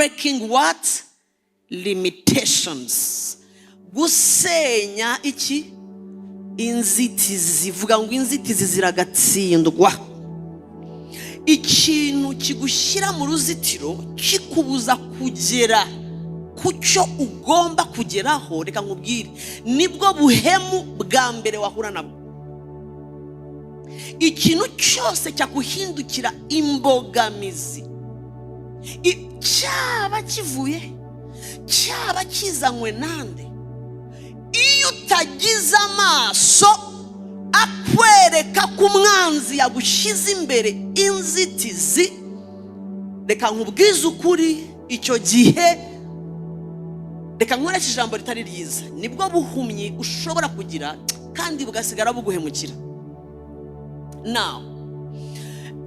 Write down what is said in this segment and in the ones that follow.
breaking what? Limitations. Gusenya iki? Inzitizi. Zivuga ngo inzitizi ziragatsindwa. Ikintu kigushyira mu ruzitiro kikubuza kugera kucyo ugomba kugeraho, reka nkubwire, nibwo buhemu bwa mbere wahura nabwo. Ikintu cyose cyakuhindukira imbogamizi, cyaba kivuye, cyaba kizanywe nande, iyo utagize amaso akwereka ko umwanzi yagushize imbere inzitizi, reka nkubwize ukuri, icyo gihe reka nkoreshe ijambo ritari ryiza, nibwo buhumyi ushobora kugira kandi bugasigara buguhemukira. Now,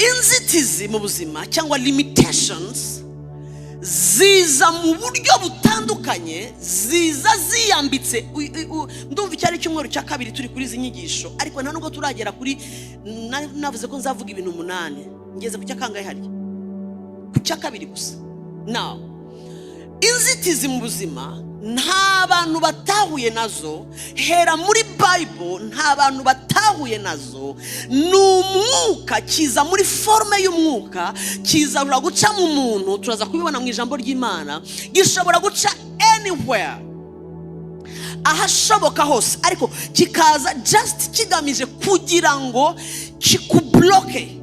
inzitizi mu buzima cyangwa limitations ziza mu buryo butandukanye, ziza ziyambitse. Ndumva icyari cyumweru cya kabiri turi kuri izi nyigisho, ariko nta nubwo turagera kuri, navuze ko nzavuga ibintu 8, ngeze ku cyakangaye hari ku cya kabiri gusa. Now, inzitizi mu buzima nta bantu batahuye nazo, hera muri Bible nta bantu batahuye nazo. Ni umwuka, kiza muri forme y'umwuka, kiza guca mu muntu, turaza kubibona mu ijambo ry'Imana, gishobora guca anywhere, ahashoboka hose, ariko kikaza just kigamije kugira ngo kikubloke,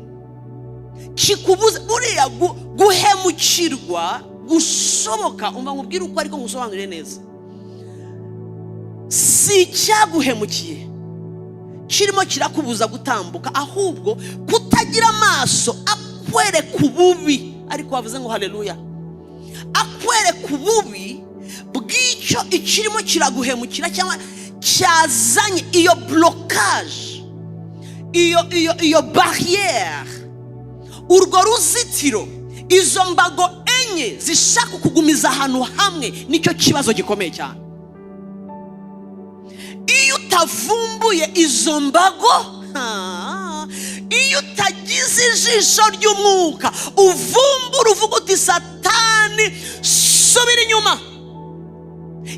kikubuze buriya guhemukirwa gushoboka. Umva nkubwire uko ariko ngusobanurire neza, si cyaguhemukiye kirimo kirakubuza gutambuka, ahubwo kutagira amaso akwereka ububi. Ariko wavuze ngo haleluya, akwereka ububi bw'icyo ikirimo kiraguhemukira cyangwa cyazanye iyo blocage, iyo barrière, urwo ruzitiro, izo mbago enye zishaka kugumiza ahantu hamwe. Nicyo kibazo gikomeye cyane. Iyo utavumbuye izo mbago, iyo utagize ijisho ry'umwuka, uvumbura uvuga uti Satani subira inyuma.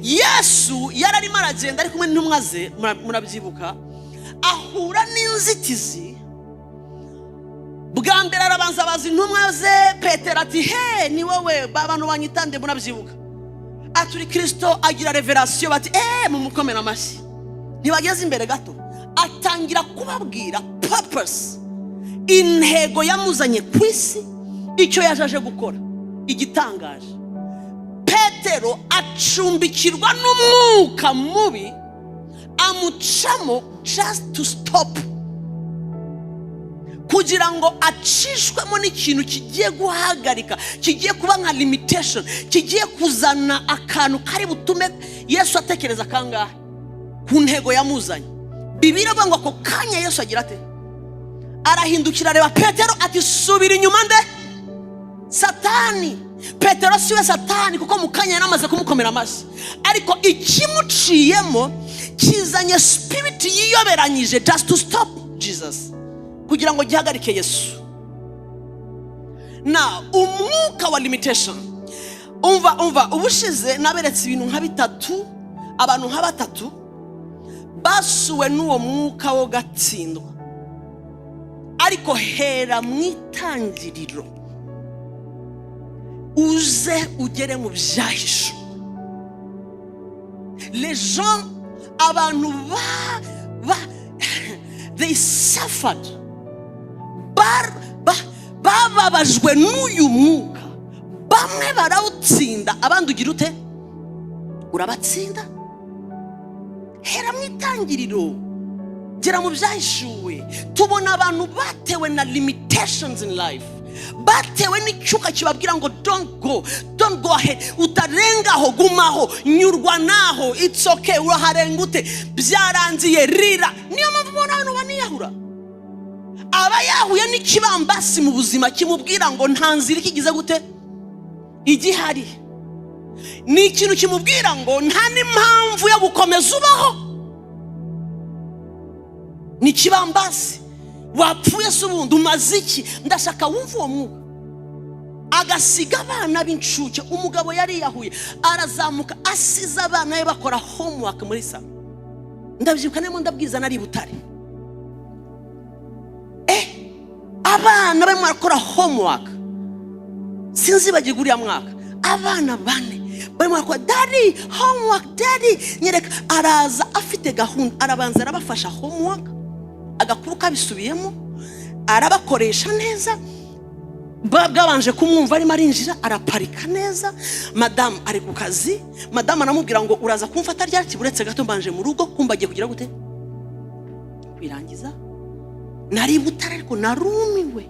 Yesu yararimo aragenda ari kumwe n'intumwa ze, murabyibuka, ahura n'inzitizi. Bwa mbere arabanza baza intumwa ze, Petero ati he ni wowe abantu banyitande, murabyibuka, aturi Kristo, agira revelation, bati mumukomera amashyi. Ntibageze imbere gato atangira kubabwira purpose, intego yamuzanye ku isi, icyo yaje gukora. Igitangaje, Petero acumbikirwa n'umwuka mubi, amucamo just to stop, kugira ngo acishwemo n'ikintu kigiye guhagarika, kigiye kuba nka limitation, kigiye kuzana akantu kari butume Yesu atekereza kangahe ku ntego yamuzanye. Bibiliya ivuga ngo ako kanya Yesu agira ate? Arahindukira areba Petero ati subira inyuma nde Satani. Petero siwe Satani kuko mu kanya yaramaze kumukomera amashyi, ariko ikimuciyemo kizanye spirit yiyoberanyije just to stop Jesus, kugira ngo gihagarike Yesu. Na umwuka wa limitation, umva ubushize naberetse ibintu nka 3, abantu nka 3 basuwe n'uwo mwuka wo gatsindwa. Ariko hera mwitangiriro, uze ugere mu byahisho. Les gens, abantu they suffered, bababajwe n'uyu mwuka. Bamwe barawutsinda, abandi ugira ute? Urabatsinda. Hera mwitangiriro, gera mu byahishuwe. Tubona abantu batewe na limitations in life, batewe n'icyuka kibabwira ngo don't go ahead, utarengaho, gumaho, nyurwa naho, it's okay, uraharenga ute, byarangiye, rira. Niyo mpamvu ubona abantu baniyahura. Aba yahuye n'ikibambasi mu buzima kimubwira ngo nta nzira ikigize gute igihari. Ni ikintu kimubwira ngo nta n'impamvu yo gukomeza ubaho. Ni kibambasi. Wapfuye se ubundi umaze iki? Ndashaka wumva uwo mwuka agasiga abana b'incuke. Umugabo yari yahuye arazamuka asize abana be bakora homework muri salo. Ndabyibuka nemo ndabwiza nari Butare. Abana barimo bakora homework. Sinzi bagiguriya mwaka. Abana bane barimo bakora daddy homework daddy. Nyereka araza afite gahunda, arabanza arabafasha homework, agakuruka bisubiyemo, arabakoresha neza. Bwabanje kumwumva arimo arinjira, araparika neza. Madame ari ku kazi, madame anamubwira ngo uraza kumfata ryaki buretse gato mbanje mu rugo kumbagiye kugira gute kwirangiza. Nari Butare ariko narumiwe,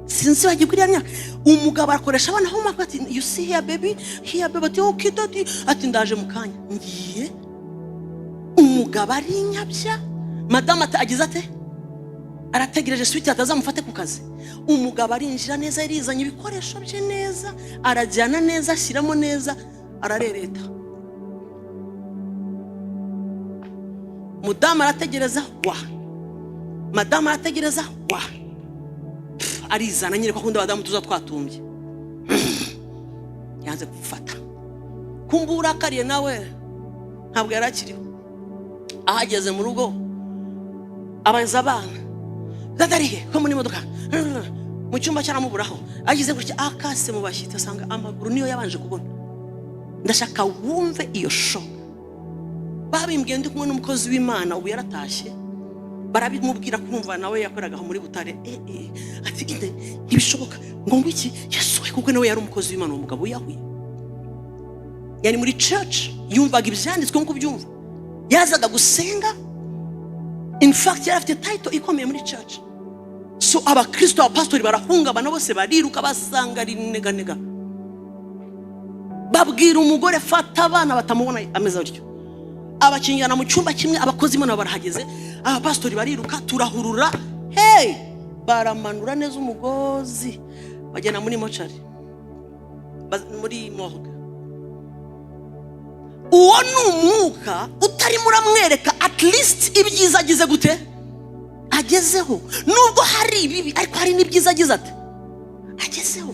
sinzi bagiguriya myaka. Umugabo arakoresha abana homework ati you see here baby, here baby, ati okay daddy, ati ndaje mukanya. Ngiye umugabo ari nyabya. Madame atagize ate arategereje switi atazamufate ku kazi. Umugabo arinjira neza, yarizanye ibikoresho bye neza, arajyana neza, ashyiramo neza, ararereta. Madame arategereza Madame arategereza arizana nyine kwa kundi abadamu tuza twatumbye. Yanze gufata. Kumbura kariye nawe ntabwo yarakiriho. Ahageze mu rugo abaza abana dadariye ko muri modoka mu cyumba cyaramuburaho. Agize gutya akase mu bashyitsi asanga amaguru niyo yabanje kubona. Ndashaka wumve iyo shock. Babimbwiye ndi kumwe n'umukozi w'Imana ubu yaratashye. Barabimubwira kumva nawe yakoragaho muri Butare. Ati inde ibishoboka ngo ngwiki yasuwe kuko nawe yari umukozi w'Imana. Umugabo yahuye yani muri church yumvaga ibyanditswe nko byumva. Yazaga gusenga. In fact yari afite title ikomeye muri church. So abakristo abapastori barahunga bana bose bariruka basanga ari nega. Babwira umugore fata abana batamubona ameza bityo. Abakinyana mu cyumba kimwe, abakozi Imana barahageze, abapastori bariruka turahurura. Baramanura neza umugozi bagena muri mochari muri morgue. Uwo n'umwuka utari muramwereka at least ibyiza agize gute agezeho. Nubwo hari ibibi ariko hari n'ibyiza agize ate agezeho.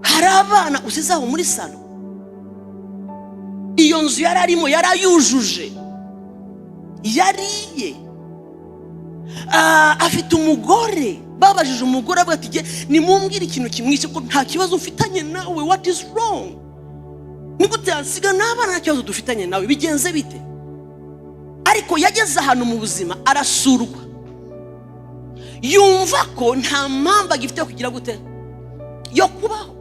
Hari abana usizaho muri salo, iyo nzu yararimo yarayujuje, yariye. Afite umugore, babajije umugore avuga ati nimumbwire ikintu kimwishe ko nta kibazo ufitanye nawe, what is wrong? Nigute yansiga n'abana nta kibazo dufitanye nawe, bigenze bite? Ariko yageze ahantu mu buzima arasurwa, yumva ko nta mpamvu agifite kugira gute yo kubaho.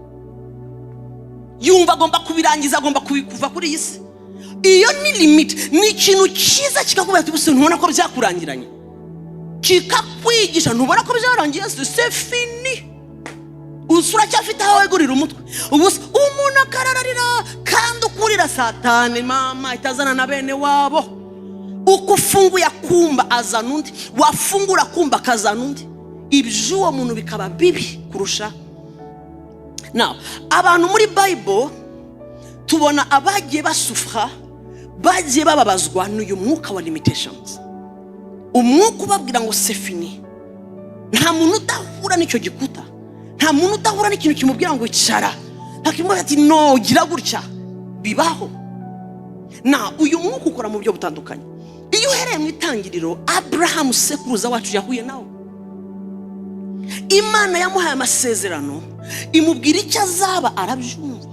Yumva agomba kubirangiza, agomba kuva kuri iyi si. Iyo ni limit. Ni ikintu cyiza kikakubwira ati buse ntubona ko byakurangiranye, kikakwigisha ntubona ko byarangiye, c'est fini. Usura cyafite aho wegurira umutwe. Ubusa umuntu akarararira kandi ukurira Satani mama itazana na bene wabo. Uko ufunguye akumba azana undi, wafungura akumba akazana undi. Ibyo uwo muntu bikaba bibi kurusha. Now abantu muri Bible tubona abagiye basufra, bagiye bababazwa n'uyu mwuka wa limitations. Umwuka ubabwira ngo c'est fini. Nta muntu udahura n'icyo gikuta, nta muntu udahura n'ikintu kimubwira ngo icara, ntakimubwira ati no gira gutya. Bibaho. Na uyu mwuka ukora mu byo butandukanye. Iyo uhereye mu itangiriro, Abraham sekuruza wacu yahuye nawe. Imana yamuhaye amasezerano, imubwira icyo azaba arabyumva,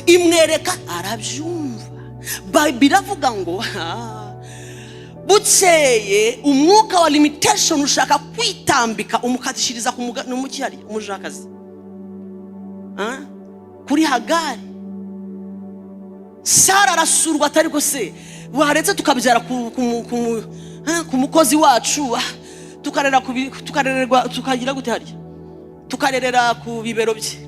imwereka arabyumva. Biravuga ngo bukeye umwuka wa limitation ushaka kwitambika umukatishiriza kumukihari umujakazi kuri Hagari. Sara arasurwa atari ko se waretse tukabyara ku mukozi wacu, tukarererwa tukagira gute hari tukarerera ku bibero bye.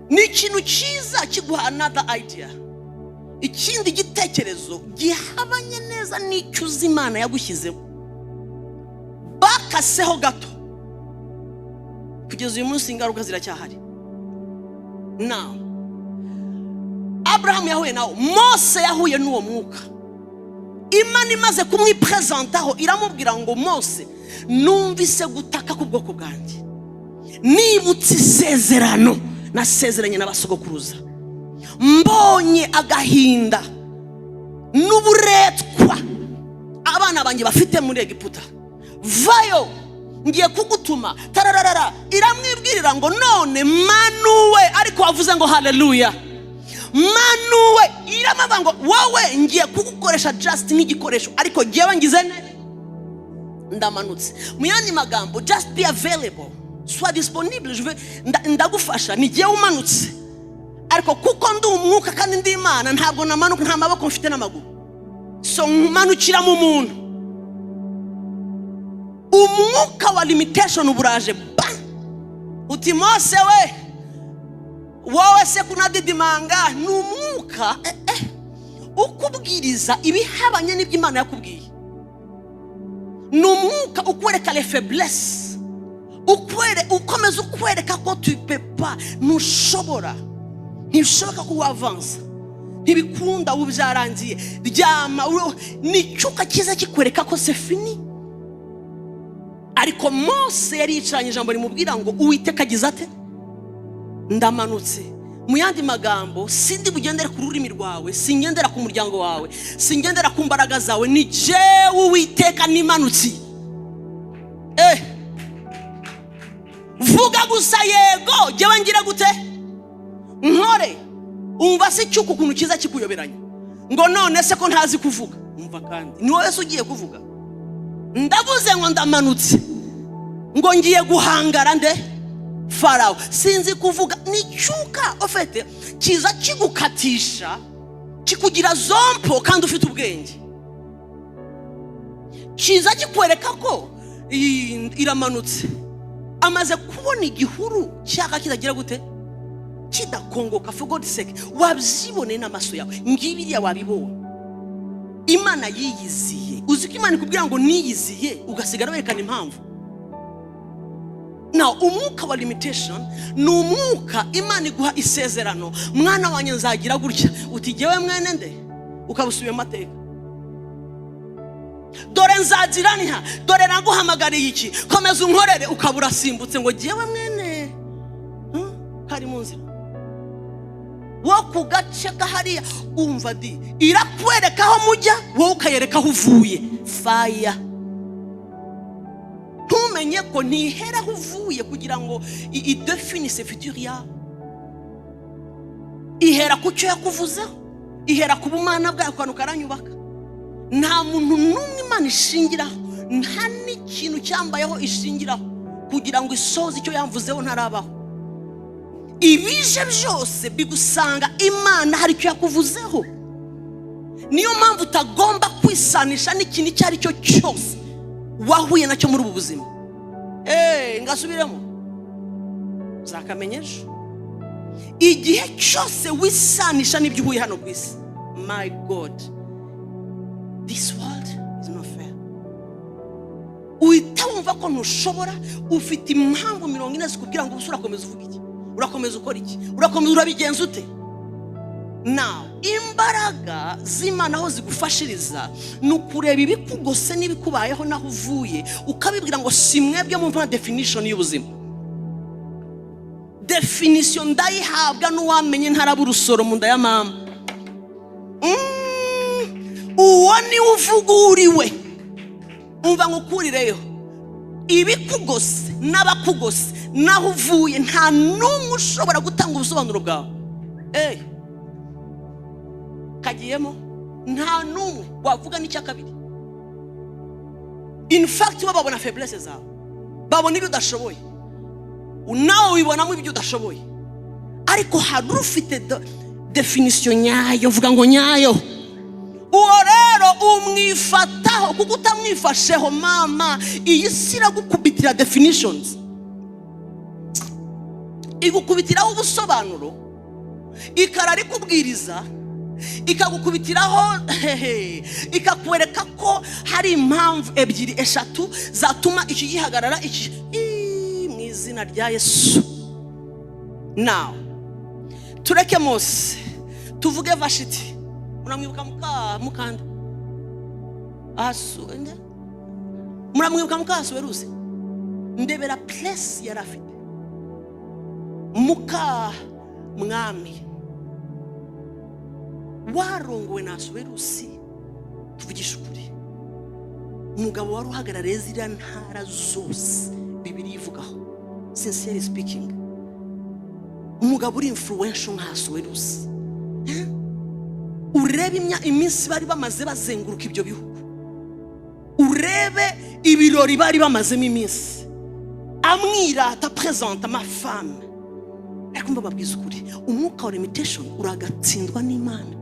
Ni ikintu cyiza kiguha another idea, ikindi gitekerezo gihabanye neza n'icyo Imana yagushyizeho. Bakaseho gato kugeza uyu munsi ingaruka ziracyahari. Now Abraham yahuye nawo, Mose yahuye n'uwo mwuka. Imana imaze kumwipresentaho iramubwira ngo Mose, numvise gutaka ku bwoko bwanjye, nibutse isezerano nasezeranye n'abasogokuruza, mbonye agahinda n'uburetwa abana banjye bafite muri Egiputa, vayo ngiye kugutuma. Tararara iramwibwirira ngo none manuwe, ariko wavuze ngo haleluya, manuwe. Iramaba ngo wowe ngiye kugukoresha just nk'igikoresho, ariko ngiyewe ngize ne ndamanutse. Mu yandi magambo, just be available, sois disponible, ndagufasha. Ni ngiye umanutse, ariko kuko ndi umwuka kandi ndi Imana, ntabwo namanuka, nta maboko mfite n'amaguru, so manukira mu muntu. Umwuka wa limitation uburaje bang, uti Mose we wowe se kunadidimanga. Ni umwuka ukubwiriza ibihabanye n'ibyo Imana yakubwiye. Ni umwuka ukwereka les faiblesses, ukomeza ukwereka ko tu peux pas, ntushobora, ntibishoboka ko wavansa, ntibikunda, ubu byarangiye, ryama. Nicyuka kiza kikwereka ko c'est fini. Ariko Mose yari yicaranye ijambo rimubwira ngo Uwiteka agize ate? Ndamanutse. Mu yandi magambo, sindi bugendera ku rurimi rwawe, singendera ku muryango wawe, singendera ku mbaraga zawe, ni jewe Uwiteka nimanutse. Vuga gusa yego, jewe ngira gute nkore. Umva se cyuko ukuntu kiza kikuyoberanya ngo none se ko ntazi kuvuga. Umva kandi ni wowe se ugiye kuvuga. Ndavuze ngo ndamanutse, ngo ngiye guhangara nde Farao, sinzi kuvuga. Nicyuka ofete kiza kigukatisha, kikugira zompo kandi ufite ubwenge. Kiza kikwereka ko iramanutse, amaze kubona igihuru cyaka kizagira gute kidakongoka. For God's sake, wabyibone n'amaso yawe, ngibiriya wabibona. Imana yiyiziye. Uzi ko Imana ikubwira ngo niyiziye ugasigara werekana impamvu. Now umwuka wa limitation ni umwuka Imana iguha isezerano, mwana wanjye nzagira gutya, uti jewe mwene nde, ukabusubiye amateka. Dore nzagira ntiha, dore naguhamagariye iki, komeza unkorere, ukabura simbutse ngo jewe mwene hari mu nzira wo kugace gahariya. Umva di irakwereka aho mujya, wowe ukayereka aho uvuye. Fire. Ntumenye ko ntihera aho uvuye kugira ngo idefinise futur yawe. Ihera ku cyo yakuvuzeho, ihera ku bumana bwawe, kwanu karanyubaka. Nta muntu n'umwe Imana ishingiraho, nta n'ikintu cyambayeho ishingiraho kugira ngo isoze icyo yamvuzeho ntarabaho. Ibije byose bigusanga Imana hari icyo yakuvuzeho. Niyo mpamvu utagomba kwisanisha n'ikintu icyo ari cyo cyose wahuye nacyo muri ubu buzima. Ngasubiremo zakamenyesha igihe cyose wisanisha n'ibyo uhuye hano ku isi. My God, this world is not fair. Uhita wumva ko ntushobora, ufite impamvu 40 zikubwira ngo usura komeza uvuga iki, urakomeza ukora iki, urakomeza urabigenza ute. Now imbaraga z'Imana aho zigufashiriza ni ukureba ibikugose n'ibikubayeho naho uvuye, ukabibwira ngo simwebwe mu mva definition y'ubuzima. Definition ndayihabwa n'uwamenye ntaraba urusoro mu nda ya mama. Uwo ni uvuga uriwe. Umva ngukurireyo ibikugose n'abakugose naho uvuye, nta n'umwe ushobora gutanga ubusobanuro bwawe. Kagiyemo nta n'umwe wavuga n'icya kabiri. In fact babona faiblesse zawe, babona ibyo udashoboye, nawe wibonamo ibyo udashoboye. Ariko hari ufite definition nyayo, vuga ngo nyayo. Uwo rero umwifataho, kuko utamwifasheho mama, iyi sira gukubitira definitions, igukubitiraho ubusobanuro, ikarari kubwiriza, ikagukubitiraho ikakwereka ko hari impamvu ebyiri eshatu zatuma iki gihagarara iki mu izina rya Yesu. Now tureke Mose tuvuge Vashiti. Muramwibuka mukanda asu ende, muramwibuka mukaso weruze ndebera place yarafite. muka mwami warongowe na Ahasuwerusi. Tuvugisha ukuri, umugabo wari uhagarariye ziriya ntara zose Bibiliya ivugaho, sincerely speaking, umugabo uri influential nka Ahasuwerusi. Urebe iminsi bari bamaze bazenguruka ibyo bihugu, urebe ibirori bari bamazemo iminsi, amwirata presente ma femme. Ariko mbabwiza ukuri, umwuka wa limitation uragatsindwa n'Imana.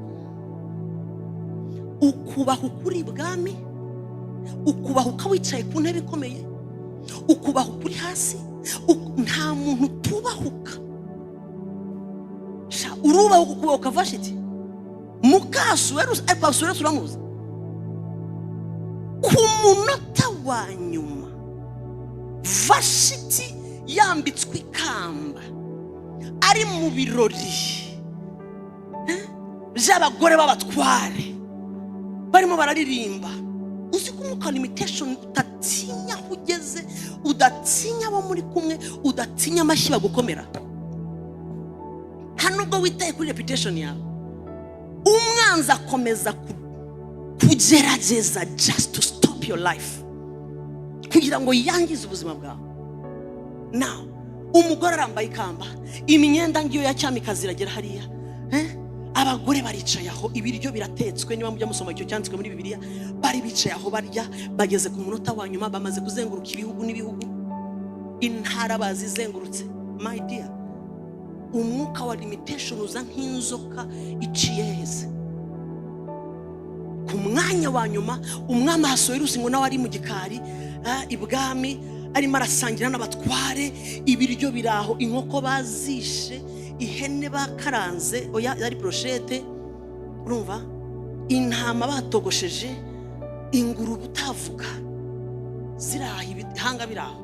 Ukubaha ukuri bwami, ukubaha ukawicaye ku ntebe ikomeye, ukubaha ukuri hasi, nta muntu tubahuka. Urubaho ukubaha ukavashiti muka Ahasuwerusi. Ariko Ahasuwerusi uramuzi, ku munota wa nyuma Vashiti yambitswe ikamba, ari mu birori by'abagore b'abatware barimo bararirimba. Uzi ko umwuka limitation utatinya aho ugeze, udatinya abo muri kumwe, udatinya amashyi bagukomera. Hano ubwo witaye kuri reputation yawe, umwanzi akomeza kugerageza just to stop your life, kugira ngo yangize ubuzima bwawe. Now umugore arambaye ikamba, imyenda ngiyo ya cyamikazi iragera hariya, abagore baricaye aho, ibiryo biratetswe. Niba mujya musoma icyo cyanditswe muri Bibiliya, bari bicaye aho barya. Bageze ku munota wa nyuma, bamaze kuzenguruka ibihugu n'ibihugu, intara bazizengurutse. My dear, umwuka wa limitation uza nk'inzoka iciye heza. Ku mwanya wa nyuma umwami Ahasuwerusi ngo nawe ari mu gikari ibwami, arimo arasangira n'abatware, ibiryo biraho, inkoko bazishe, ihene bakaranze, oya yari brochette, urumva, intama batogosheje, ingurube utavuga, ziraha ibihanga biraho,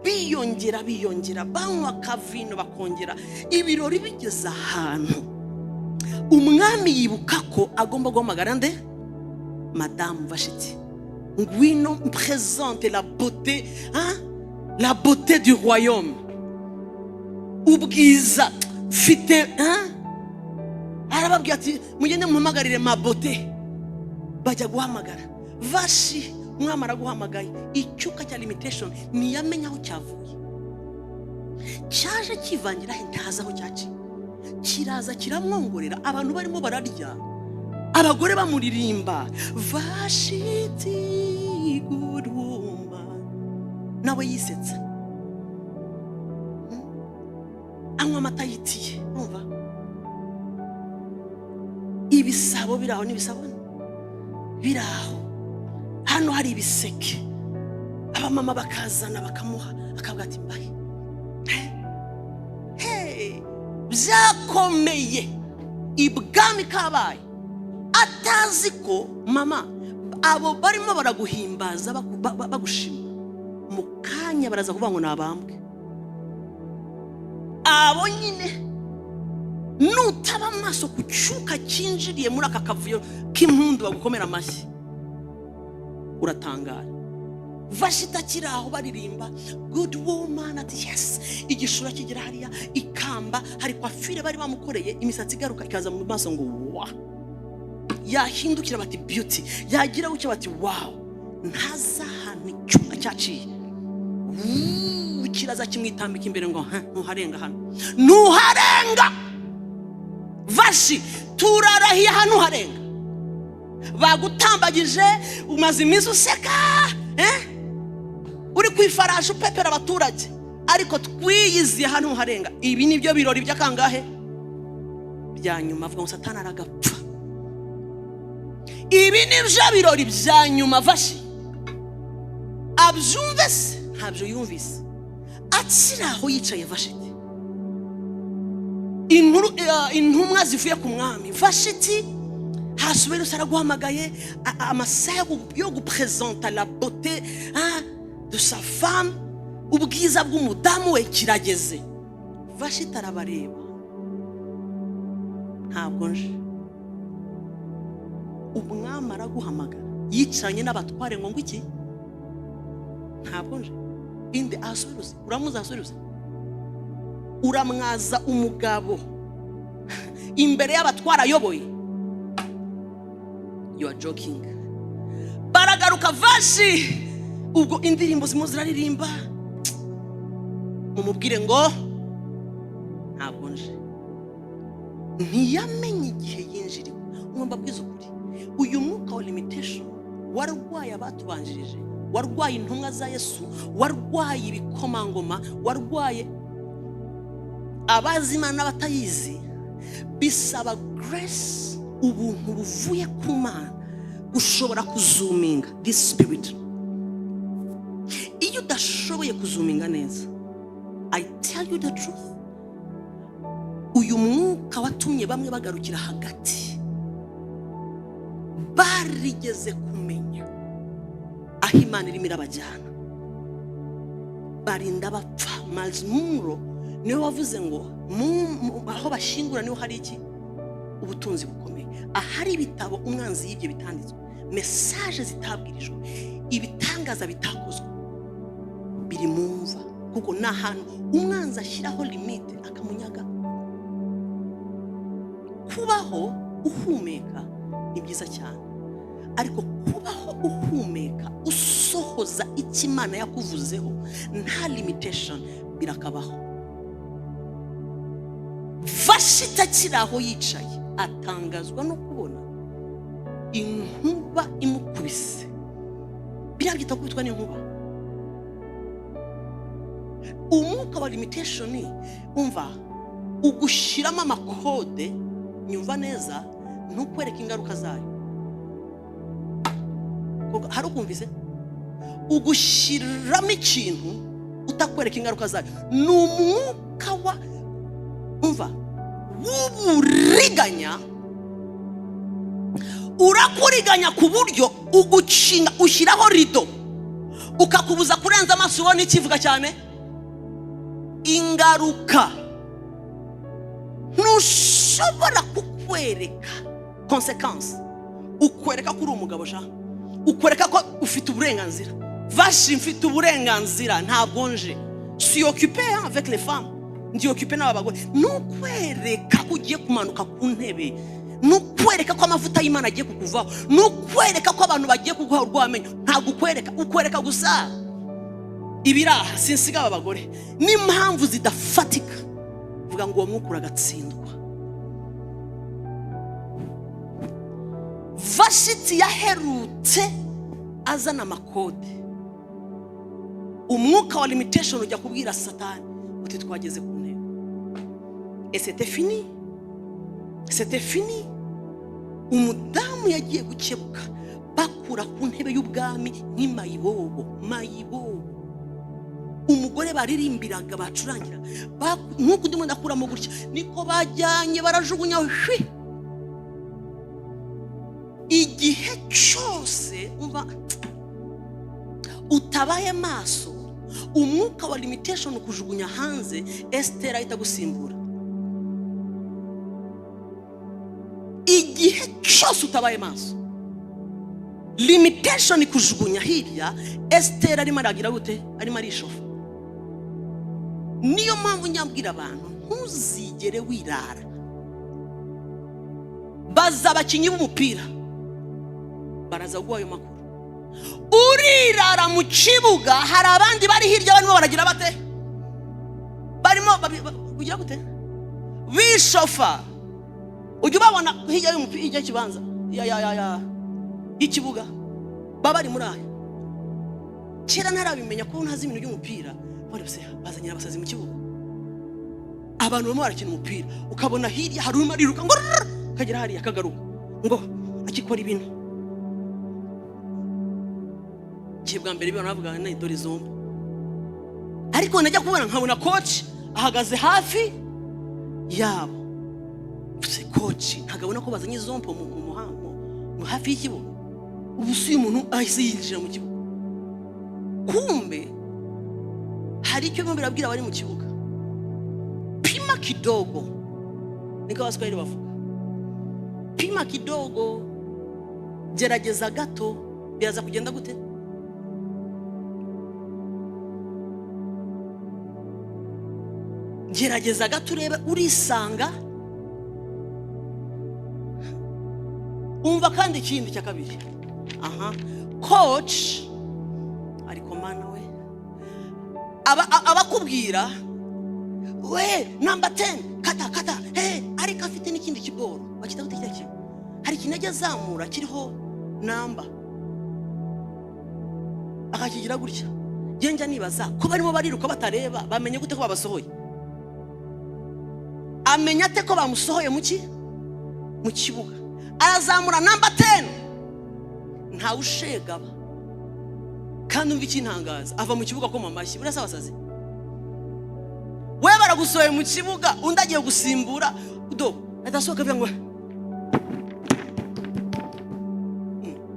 biyongera banywa kavino bakongera. Ibirori bigeze ahantu umwami yibuka ko agomba guhamagara nde? Madame Vashiti, ngwino présente la beauté, la beauté du royaume, ubwiza fite. Arababwira ati mugende muhamagarire ma beauté. Bajya guhamagara Vashi, umwami araguhamagaye. Icyuka cya limitation ntiyamenya aho cyavuye, cyaje kivangira ntaza aho cyaci, kiraza kiramwongorera. Abantu barimo bararya, abagore bamuririmba Vashiti good woman, nawe yisetsa, anywa amata yitiye. Umva, ibisabo biraho n'ibisabone biraho. Hano hari ibiseke, abamama bakazana bakamuha, akavuga ati mbaye. Byakomeye ibwami kabaye, atazi ko mama abo barimo baraguhimbaza bagushima, mu kanya baraza kuvuga ngo nabambwe. Abo nyine nutaba amaso ku cyuka cyinjiriye muri aka kavuyo k'impundu bagukomera amashyi, uratangara. Vashita kiraho baririmba good woman, ati yes. Igishura kigera hariya, ikamba, hari kwafire bari bamukoreye, imisatsi igaruka ikaza mu maso ngo wa, yahindukira bati beauty, yagira ucyo bati wow. Ntaza hano icyuma cyaciye, kiraza kimwitambika imbere ngo ntuharenga hano, ntuharenga. Vashi, turarahiye hano harenga. Bagutambagije, umaze iminsi useka, uri kwifaraje upepera abaturage, ariko twiyiziye hano harenga. Ibi nibyo birori by'akangahe bya nyuma. Avuga ngo Satani aragapfa. Ibi nibyo birori bya nyuma. Vashi abyumve se ntabyo yumvise, akiraho yicaye. Vashiti, intumwa zivuye ku mwami. Vashiti, Ahasuwerusi araguhamagaye, amasaha yo gupresenta la beauté de sa femme, ubwiza bw'umudamu we kirageze. Vashiti arabareba, ntabwo nje. Umwami araguhamagara yicanye n'abatware ngo iki, ntabwo nje. Inde Ahasuwerusi, uramuzi Ahasuwerusi? uramwaza umugabo imbere y'abatwara ayoboye. You are joking. Baragaruka vashi ubwo indirimbo zimwe ziraririmba, mumubwire ngo ntabwo nje. Ntiyamenye igihe yinjiriwe. Ngomba bwiza ukuri, uyu mwuka wa limitation warwaye abatubanjirije, warwaye intumwa za Yesu, warwaye ibikomangoma, warwaye abazima n'abatayizi. Bisaba grace, ubuntu buvuye ku Mana ushobora kuzuminga this spirit. Iyo udashoboye kuzuminga neza, I tell you the truth, uyu mwuka watumye bamwe bagarukira hagati, barigeze kumenya aho Imana irimo irabajyana, barinda bapfa. Mazmuro niwe wavuze ngo aho bashingura niho hari iki? Ubutunzi bukomeye. Ahari ibitabo umwanzi y'ibyo bitanditswe, message zitabwirijwe, ibitangaza bitakozwe, biri mumva. Kuko nahantu umwanzi ashyiraho limite akamunyaga. Kubaho uhumeka ni byiza cyane, ariko kubaho uhumeka usohoza icyo Imana yakuvuzeho nta limitation birakabaho. Vashita kiraho yicaye atangazwa no kubona inkuba imukubise. Birabyita kubitwa n'inkuba. Umwuka wa limitation umva ugushiramo amakode, nyumva neza, ntukwereka ingaruka zayo. Hari ukumvise ugushiramo ikintu utakwereka ingaruka zayo. Ni umwuka wa umva w'uburiganya, urakuriganya ku buryo ugucinga ushyiraho rido ukakubuza kurenza amaso ubona ikivuga cyane ingaruka. Ntushobora kukwereka consequence, ukwereka ko uri umugabo sha, ukwereka ko ufite uburenganzira. Vashi mfite uburenganzira, ntabwo nje. Si occupé avec les femmes, ndi occupé n'abagore. Nukwereka ko ugiye kumanuka ku ntebe, nukwereka ko amavuta y'Imana agiye kukuvaho, nukwereka ko abantu bagiye kuguha urwamenyo. Ntabwo ukwereka gusa ibiraha. Sinsiga abagore n'impamvu zidafatika, vuga ngo uwo mwuka uragatsindwa. Vashiti yaherutse azana amakode. Umwuka wa limitation ujya kubwira Satani uti twageze ku ntebe. Et c'était fini. C'était fini. Umudamu yagiye gukebuka, bakura ku ntebe y'ubwami nk'imayibobo, mayibobo. Umugore baririmbiraga bacurangira, nkuko ndimo ndakuramo gutya, niko bajyanye barajugunya hwi. Igihe cyose umva utabaye maso, umwuka wa limitation kujugunya hanze, Esther ahita gusimbura. Igihe cyose utabaye maso, limitation kujugunya hirya, Esther arimo aragira gute? Arimo arishofa. Niyo mpamvu nyambwira abantu ntuzigere wirara. Baza abakinyi b'umupira baraza guha ayo makuru. Urirara mu kibuga, hari abandi bari hirya barimo baragira bate? Barimo kugira gute? Bishofa. Ujye babona hirya y'umupira, hirya kibanza ikibuga baba bari muri ayo. Kera ntarabimenya ko ntazi ibintu by'umupira, bose bazanyira abasazi mu kibuga. Abantu bamwe barakina umupira, ukabona hirya hari urimo ariruka ngo kagera hariya akagaruka ngo akikora ibintu. Kibwa mbere bibona bavuga na idori zombi, ariko najya kubona nkabona coach ahagaze hafi yabo. Coach ntagabona ko bazanye zompo mu muhango mu hafi y'ikibuga. Ubusuye umuntu ahise yinjira mu kibuga. Kumbe hari icyo bimwe birabwira bari mu kibuga. Pima kidogo, niko Abaswahili bavuga. Pima kidogo, gerageza gato, biraza kugenda gute? gerageza gato urebe urisanga. Umva kandi ikindi cya kabiri. Coach ariko mana we abakubwira we number 10 kata ariko afite n'ikindi kigoro bakita gute cyaki hari kinajya zamura kiriho namba akakigira gutya. Genja nibaza ko barimo bariruka batareba bamenye gute ko babasohoye. Amenya ate ko bamusohoye mu kibuga. Arazamura number 10 nta ushegaba kandi umva ikintangaza ava mu kibuga ko mamashyi burasa basaze. We baragusohoye mu kibuga undi agiye gusimbura adasohoka byango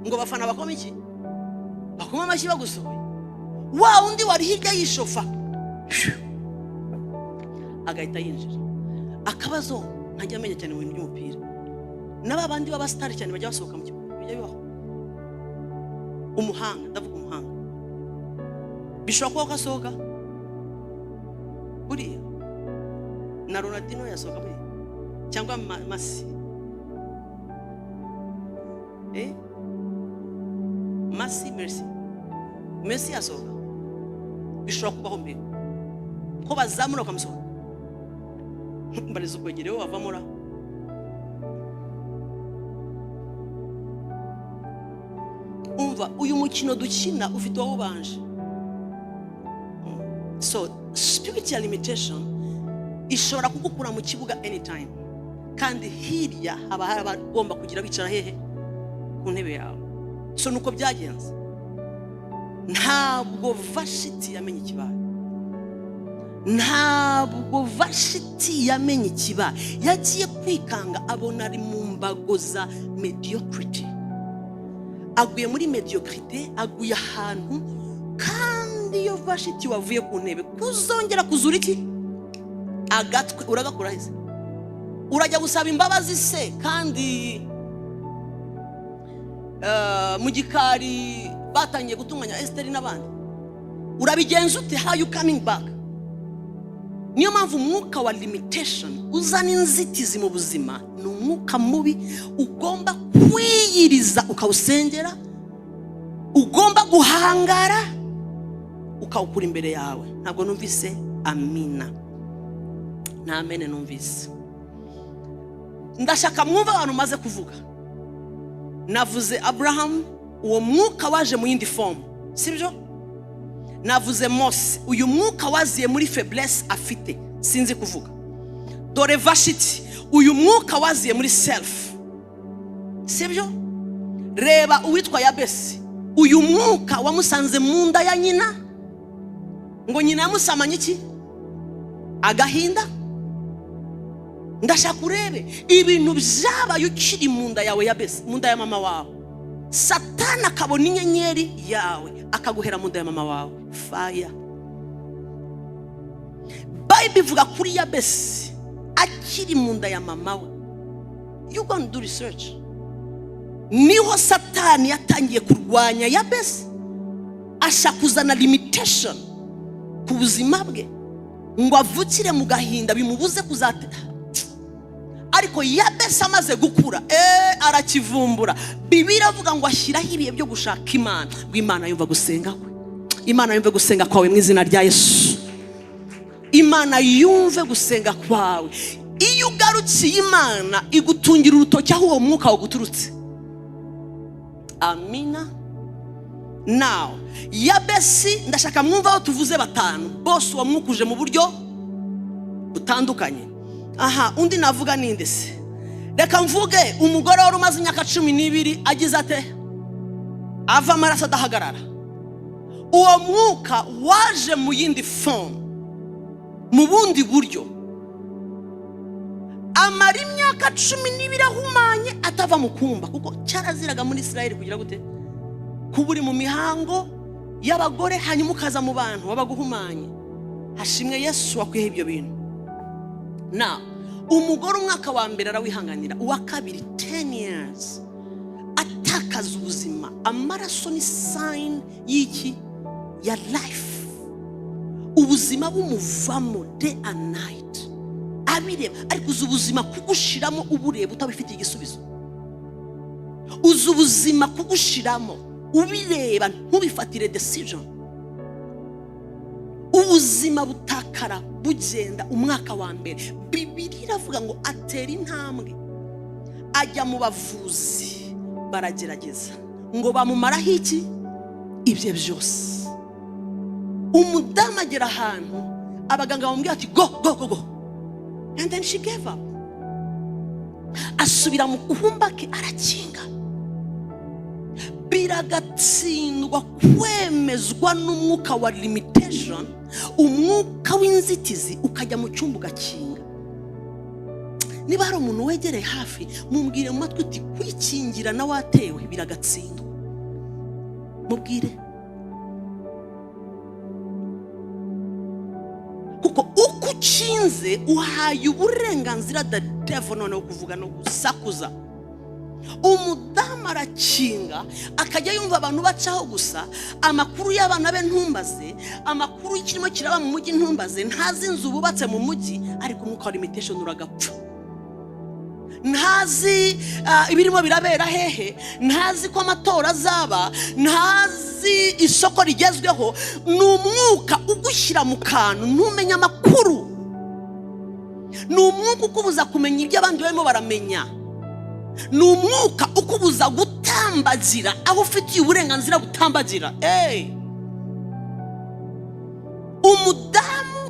ngo bafana bakoma iki bakoma amashyi bagusohoye. Wa undi wari hirya yishofa agahita yinjira. Akabazo ntajya amenya cyane mu bintu by'umupira n'aba bandi baba star cyane bajya basohoka mu kibuga bijya bibaho. Umuhanga ndavuga umuhanga bishobora kuba kasohoka buriya na Ronaldinho yasohoka buriya cyangwa Messi yasohoka bishobora kubaho mbere ko bazamura bakamusohoka. Mbarizo kwegerewe bavamura. Umva uyu mukino dukina ufite wowe ubanje. So spiritual limitation ishobora kugukura mu kibuga anytime kandi hirya haba haragomba kugira bicara hehe ku ntebe yawe. So nuko byagenze. Ntabwo Vashiti yamenye ikibaye. Ntabwo Vashiti yamenye ikibaye. Yagiye kwikanga abona ari mu mbago za mediocrity. Aguye muri mediocrity, aguye ahantu kandi iyo Vashiti wavuye ku ntebe kuzongera kuzura iki agatwe uragakura heze. Urajya gusaba imbabazi se kandi mu gikari batangiye gutunganya Esther n'abandi. Urabigenza ute? How you coming back? Niyo mpamvu umwuka wa limitation uzana inzitizi mu buzima ni umwuka mubi ugomba kwiyiriza ukawusengera, ugomba guhangara ukawukura imbere yawe. Ntabwo numvise amina na amene numvise. Ndashaka mwumva abantu maze kuvuga. Navuze Abraham uwo mwuka waje mu yindi form sibyo. Navuze Mose uyu mwuka waziye muri faiblesse afite sinzi kuvuga. Dore Vashiti uyu mwuka waziye muri self sibyo. Reba uwitwa Yabesi uyu mwuka wamusanze mu nda ya nyina ngo nyina yamusamanye iki agahinda. Ndashaka urebe ibintu byabaye ukiri mu nda yawe Yabesi, mu nda ya mama wawe. Satani akabona inyenyeri yawe akaguhera mu nda ya mama wawe. Fire. Bible ivuga kuri Yabesi akiri mu nda ya mama we. You go and do research. Niho Satani yatangiye kurwanya Yabesi ashakuzana limitation ku buzima bwe ngo avukire mu gahinda bimubuze kuzatera. Ariko Yabesi amaze gukura arakivumbura. Bibiliya avuga ngo ashyiraho ibihe byo gushaka Imana. Imana yumva gusenga kwe. Imana yumve gusenga kwawe mu izina rya Yesu. Imana yumve gusenga kwawe. Iyo ugarukiye Imana igutungira urutoki aho uwo mwuka waguturutse. Amina. Now Yabesi ndashaka mwumva aho tuvuze batanu bose wamwukuje mu buryo butandukanye. Undi navuga ninde se? Reka mvuge umugore wari umaze imyaka 12 agize ate ava amaraso adahagarara. Uwo mwuka waje mu yindi form mu bundi buryo. Amara imyaka 12 ahumanye atava mu kumba kuko cyaraziraga muri Israel kugira gute kuburi mu mihango y'abagore hanyuma ukaza mu bantu wabaguhumanye. Hashimwe Yesu wakwiye ibyo bintu. Na umugore umwaka wa mbere arawihanganira, uwa kabiri 10 years atakaza ubuzima. Amaraso ni sign y'iki ya life. ubuzima bumuvamo day and night abireba, ariko uzi ubuzima kugushiramo ubureba utabifitiye igisubizo. Uzi ubuzima kugushiramo ubireba ntubifatire decision. Ubuzima butakara bugenda. Umwaka wa mbere Bibiliya iravuga ngo atera intambwe ajya mu bavuzi, baragerageza ngo bamumaraho iki ibye byose. Umudamu agera ahantu abaganga bamubwira ati go go go go, and then she gave up. Asubira mu kumba ke arakinga, biragatsindwa kwemezwa n'umwuka wa limitation, umwuka w'inzitizi ukajya mu cyumba ugakinga. Niba hari umuntu wegereye hafi mumbwire mu matwi uti kwikingira na watewe biragatsindwa. Mubwire, kuko uko ukinze uhaye uburenganzira the devil noneho kuvuga no gusakuza. Umudamu arakinga akajya yumva abantu bacaho gusa, amakuru y'abana be ntumbaze, amakuru y'ikirimo kiraba mu mujyi ntumbaze, ntazi inzu bubatse mu mujyi, ariko umwuka wa limitation uragapfa. Ntazi ibirimo birabera hehe, ntazi ko amatora azaba, ntazi isoko rigezweho. N'umwuka ugushyira mu kantu ntumenya amakuru, n'umwuka ukubuza kumenya ibyo abandi barimo baramenya, n'umwuka ukubuza gutambagira aho ufitiye uburenganzira gutambagira. Umudamu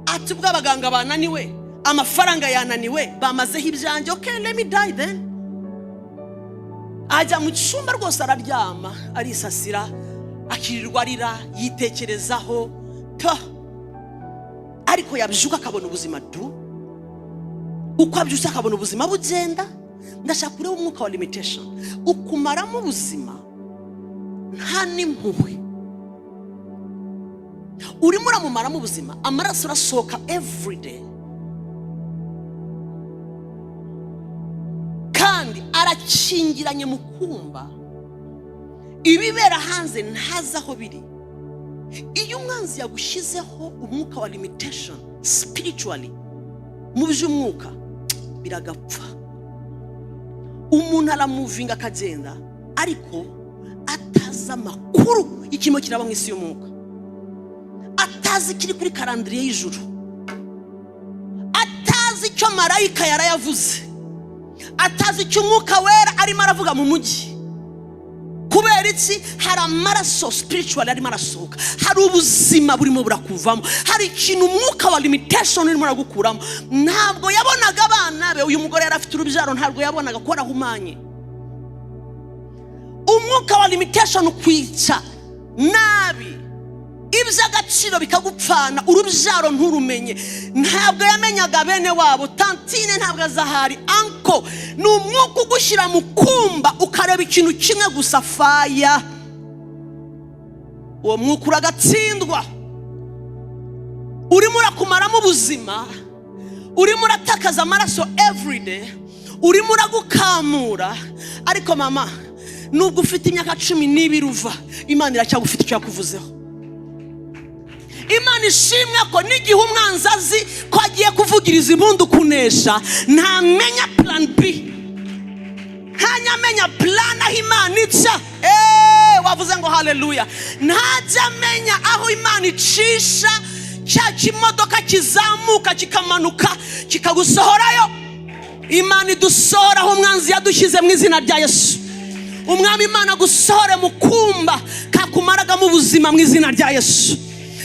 ati bw'abaganga bananiwe, amafaranga yananiwe, bamazeho ibyanjye, okay let me die then. Ajya mu cyumba rwose araryama, arisasira, akirirwa arira, yitekerezaho ariko yabyuka akabona ubuzima uko abyuka akabona ubuzima bugenda. Ndashaka kureba umwuka wa limitation ukumaramo ubuzima nta n'impuhwe. Urimo uramumaramo ubuzima, amaraso arasohoka every day, kandi arakingiranye mu kumba, ibibera hanze ntazi aho biri. Iyo umwanzi yagushyizeho umwuka wa limitation spiritually, mu by'umwuka biragapfa. Umuntu aramuvinga akagenda ariko atazi amakuru y'ikimo kiraba mu isi y'umwuka, atazi kiri kuri karandiriye y'ijuru, atazi icyo marayika yarayavuze, atazi icyo umwuka wera arimo aravuga mu mujyi. Kubera iki? Hari amaraso spiritual arimo arasohoka, hari ubuzima burimo burakuvamo, hari ikintu umwuka wa limitation urimo aragukuramo. Ntabwo yabonaga abana be, uyu mugore yari afite urubyaro, ntabwo yabonaga ko arahumanye. Umwuka wa limitation ukwica nabi, iby'agaciro bikagupfana, urubyaro nturumenye. Ntabwo yamenyaga bene wabo, tantine ntabwo azahari, anko. N'umwuka ugushyira mu kumba ukareba ikintu kimwe gusa, faya. Uwo mwuka uragatsindwa. Urimo urakumaramo ubuzima, urimo uratakaza amaraso every day, urimo uragukamura. Ariko mama, nubwo ufite imyaka 12 uva, Imana iracyagufite icyo yakuvuzeho. Imana ishimwe ko n'igihe umwanzi azi ko agiye kuvugiriza impundu kunesha, ntamenya plan B, ntanyamenya plan aho Imana ica. Wavuze ngo haleluya. Ntajya amenya aho Imana icisha cya kimodoka kizamuka kikamanuka kikagusohorayo. Imana idusohora aho umwanzi yadushyize mu izina rya Yesu. Umwami Imana gusohore mu kumba kakumaraga mu buzima mu izina rya Yesu.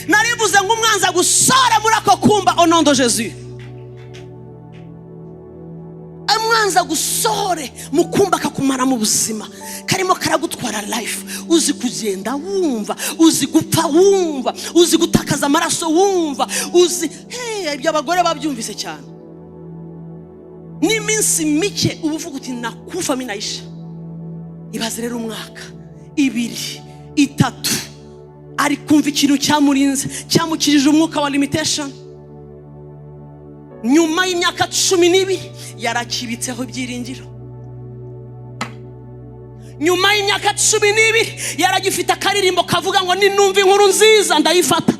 Narivuze ngo umwanzi agusore muri ako kumba au nom de Jésus. Umwanzi agusore mu kumba kakumara mu buzima, karimo karagutwara life. Uzi kugenda wumva, uzi gupfa wumva, uzi gutakaza amaraso wumva, uzi ibyo abagore babyumvise cyane. N'iminsi mike ubuvuga uti nakufa minaisha. Ibaze rero umwaka 2 3 ari kumva ikintu cyamurinze, cyamukirije umwuka wa limitation. Nyuma y'imyaka 12 yarakibitseho ibyiringiro. Nyuma y'imyaka 12 yaragifite akaririmbo kavuga ngo ninumva inkuru nziza ndayifata.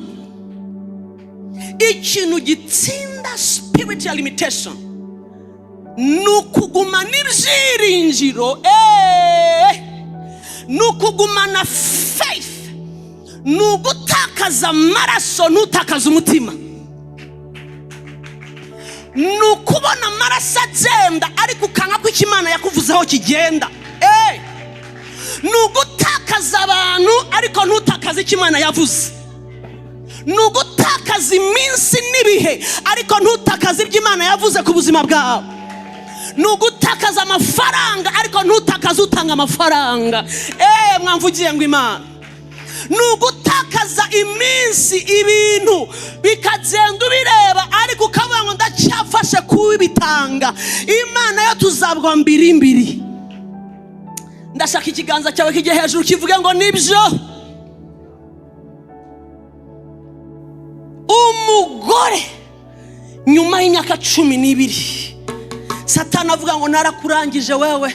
ikintu gitsinda spiritual limitation nukugumana ibyiringiro, nukugumana faith, nugutakaza amaraso ntutakaza umutima, nukubona amaraso agenda ariko ukanga ko Imana yakuvuzeho kigenda, nugutakaza abantu ariko ntutakaze icyo Imana yavuze, nugutakaza iminsi n'ibihe ariko ntutakaze ibyo Imana yavuze ku buzima bwawe, nugutakaza amafaranga ariko ntutakaze utanga amafaranga, mwamvugiye ngo Imana, nugutakaza iminsi ibintu bikagenda ubireba ariko ukavuga ngo ndacyafashe kubitanga, Imana yo tuzabwa mbiri. Ndashaka ikiganza cyawe kijye hejuru kivuge ngo nibyo. Umugore nyuma y'imyaka 12 Satani avuga ngo narakurangije wewe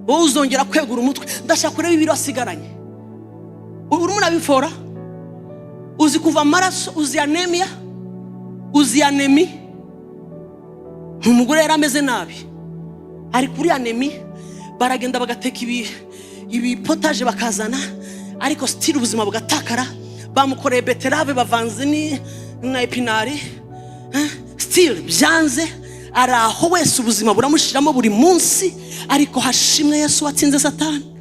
uzongera kwegura umutwe. Ndashaka kureba ibiro asigaranye. Urimo nabifora, uzi kuva amaraso, uzi anemia, uzi anemi. Umugore yarameze nabi ari kuri anemi, baragenda bagateka ibi potage bakazana ariko still ubuzima bugatakara, bamukoreye beterave bavanze na epinari, still byanze, araho wese ubuzima buramushiramo buri munsi, ariko hashimwe Yesu watsinze Satani.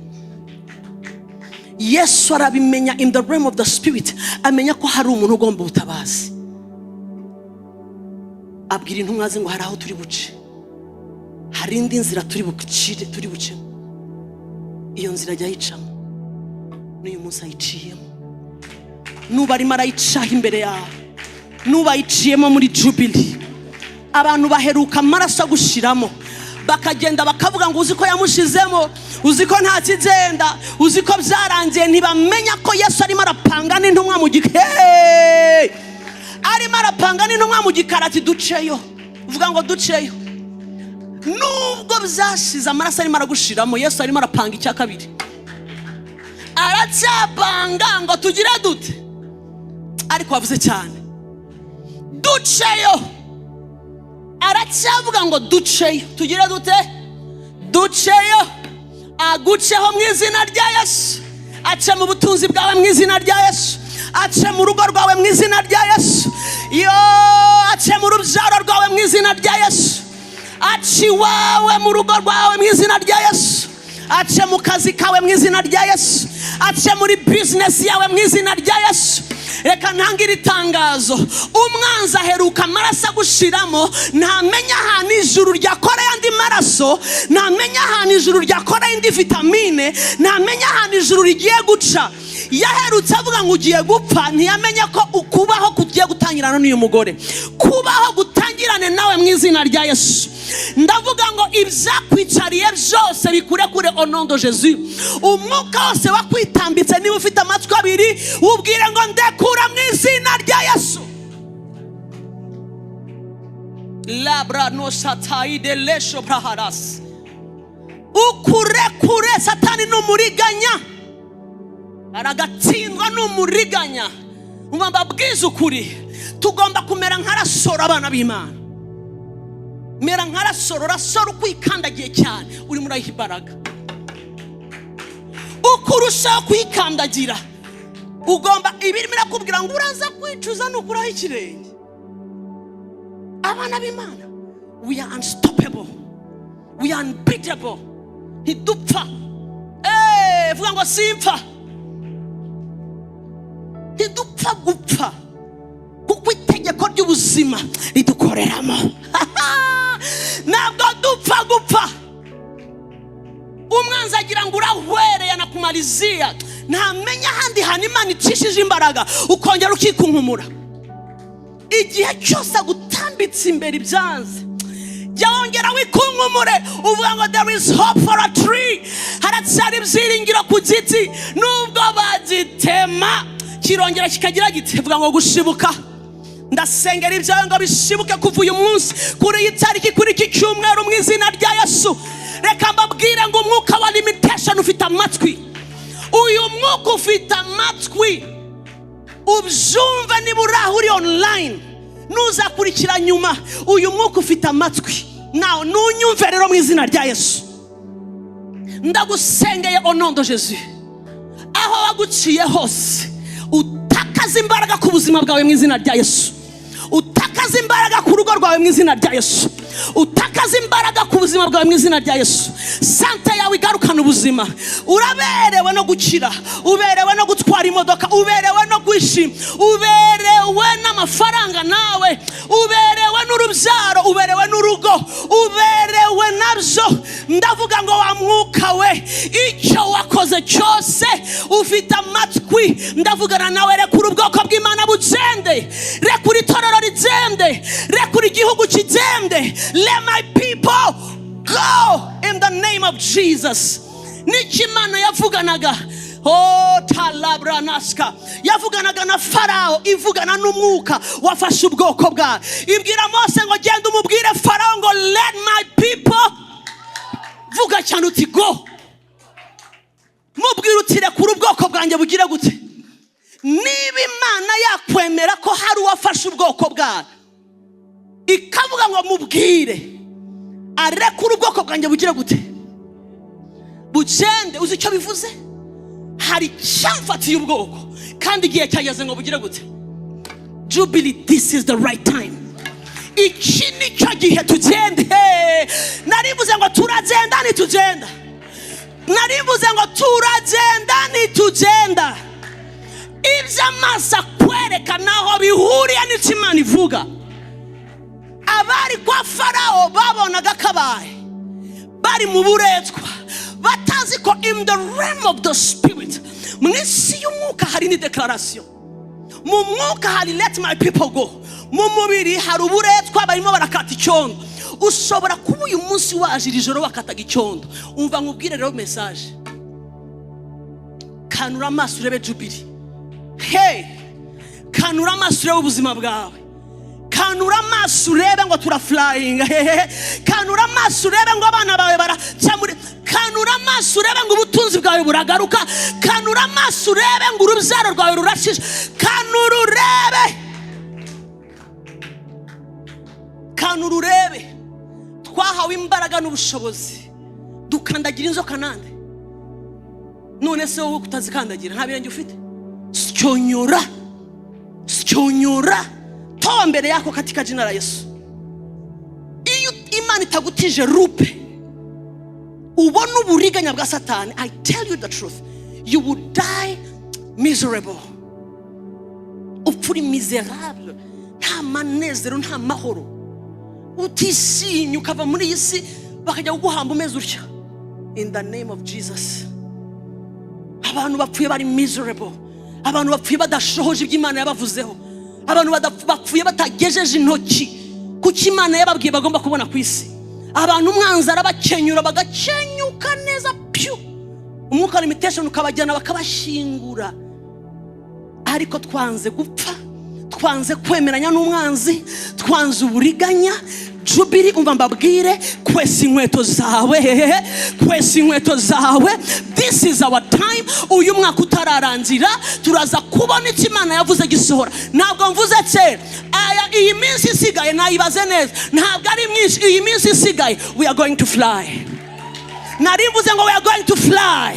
Yesu arabimenya in the realm of the spirit, amenya ko hari umuntu ugomba ubutabazi. Abwira intumwa ze ngo hari aho turi buce, hari indi nzira turi buce. Iyo nzira ajya yicamo, n'uyu munsi ayiciyemo. Nuba arimo arayicaho imbere yawe, nuba ayiciyemo muri Jubilee, abantu baheruka amaraso gushiramo bakagenda bakavuga ngo uzi ko yamushizemo, uzi ko nta kigenda, uzi ko byarangiye, ntibamenya ko Yesu arimo arapanga n'intumwa mu gikari, arimo arapanga n'intumwa mu gikari ati duceyo, uvuga ngo duceyo. Nubwo byashize amaraso arimo aragushiramo, Yesu arimo arapanga icya kabiri, aracyapanga ngo tugire dute, ariko wavuze cyane duceyo. Aracyavuga ngo duceyo, tugire dute, duceyo. Aguceho mu izina rya Yesu, ace mu butunzi bwawe mu izina rya Yesu, ace mu rugo rwawe mu izina rya Yesu, ace mu rubyaro rwawe mu izina rya Yesu, ace iwawe mu rugo rwawe mu izina rya Yesu, ace mu kazi kawe mu izina rya Yesu, ace muri business yawe mu izina rya Yesu. Reka ntangire itangazo, umwanzi aheruka amaraso gushiramo, ntamenya ahantu ijuru ryakoreye andi maraso, ntamenya ahantu ijuru ryakoreye indi vitamine, ntamenya ahantu ijuru rigiye guca. Yaherutse avuga ngo ugiye gupfa, ntiyamenye ko ukubaho kugiye gutangirana n'uyu mugore, kubaho gutangirane nawe mu izina rya Yesu. Ndavuga ngo ibyakwicariye byose bikure kure au nom de Jésus. Umwuka wose wakwitambitse, niba ufite amatwi abiri ubwire ngo ndekura mu izina rya Yesu. Labra no sataide lesho praharas. Ukure Satani n'umuriganya, aragatsindwa n'umuriganya. Umva bwiza ukuri, tugomba kumera nk'arasoro abana b'Imana. Mera nk'arasoro, rasoro kwikandagiye cyane, uri muri ahibaraga. Ukurusha kwikandagira, ugomba ibirimo irakubwira ngo uraza kwicuza n'ukuraho ikirenge. Abana b'Imana, we are unstoppable, we are unbeatable. Ntidupfa, vuga ngo simpfa, ntidupfa gupfa, kuko itegeko ry'ubuzima ridukoreramo. Ntabwo dupfa gupfa. Umwanzi agira ngo urahwereye na kumalizia, ntamenya handi hantu Imana icishije imbaraga ukongera ukikunkumura. Igihe cyose gutambitse imbere ibyanze, jya wongera wikunkumure, uvuga ngo there is hope for a tree. Haracyari ibyiringiro ku giti, nubwo bagitema kirongera kikagira giti. Vuga ngo gushibuka. Ndasengera ibyawe ngo bishibuke kuva uyu munsi, kuri iyi tariki, kuri iki cyumweru mu izina rya Yesu. Reka mbabwire ngo umwuka wa limitation ufite amatwi. Uyu mwuka ufite amatwi. ubyumve niba uri online nuzakurikira nyuma uyu mwuka ufite amatwi nawe nunyumve rero mu izina rya Yesu ndagusengeye au nom de Jésus aho waguciye hose utakaza imbaraga ku buzima bwawe mu izina rya Yesu utakaza imbaraga ku rugo rwawe mu izina rya Yesu utakaza imbaraga ku buzima bwawe mu izina rya Yesu sante yawe igarukana ubuzima uraberewe no gukira uberewe no gutwara imodoka uberewe no kwishima uberewe n'amafaranga nawe uberewe n'urubyaro uberewe n'urugo uberewe nabyo ndavuga ngo wa mwuka we icyo wakoze cyose ufite amatwi ndavugana nawe rekura ubwoko bw'Imana bugende rekura itorero rigende rekura igihugu kigende let my people go in the name of Jesus. Nikimana yavuganaga talabranaska yavuganaga na Farao ivugana n'umwuka wafashe ubwoko bwa ibwira Mose ngo genda umubwire Farao ngo let my people vuga cyane uti go mubwire uti rekura ubwoko bwanjye bugire gute niba Imana yakwemera ko hari uwafashe ubwoko bwa ikavuga ngo mubwire arekura ubwoko bwanjye bugire gute bugende uzi icyo bivuze hari cyamfatiye ubwoko kandi igihe cyageze ngo bugire gute Jubilee this is the right time iki nicyo gihe tugende narivuze ngo turagenda nitugenda narivuze ngo turagenda nitugenda iby'amaso kwerekana aho bihuriye n'icyo Imana ivuga abari kwa Farao babonaga kabaye bari mu buretwa batazi ko in the realm of the spirit mwisi y'umwuka hari ni declaration mu mwuka hari let my people go mu mubiri hari uburetwa barimo barakata icyondo ushobora kuba uyu munsi waje ijoro wakataga icyondo umva nkubwire rero message kanura amaso urebe Jubilee kanura amaso urebe ubuzima bwawe kanura amaso urebe ngo turaflyinga kanura amaso urebe ngo abana bawe baracamure kanura amaso urebe ngo ubutunzi bwawe buragaruka kanura amaso urebe ngo urubyaro rwawe rurashije kanura urebe twahawe imbaraga n'ubushobozi dukandagira inzoka nande none se wowe kutazikandagira nta birenge ufite sicyonyora toa mbere yako katika jina la Yesu iyo Imana itagutije rupe ubona uburiganya bwa Satani I tell you the truth you would die miserable upfuri miserable nta manezero nta mahoro utisinye ukava muri iyi si bakajya kuguhamba umeze utya in the name of Jesus abantu bapfuye bari miserable abantu bapfuye badashohoje iby'Imana yabavuzeho abantu bapfuye batagejeje intoki kuki Imana yababwiye bagomba kubona ku isi abantu umwanzara bakenyura bagakenyuka neza pyu umwuka limitation ukabajyana bakabashingura ariko twanze gupfa twanze kwemeranya n'umwanzi twanze uburiganya Jubilee umva mbabwire kwesa inkweto zawe this is our time uyu mwaka utararangira turaza kubona icyo Imana yavuze gisohora ntabwo mvuze cye iyi minsi isigaye nayibaze neza ntabwo ari myinshi iyi minsi isigaye we are going to fly narivuze ngo we are going to fly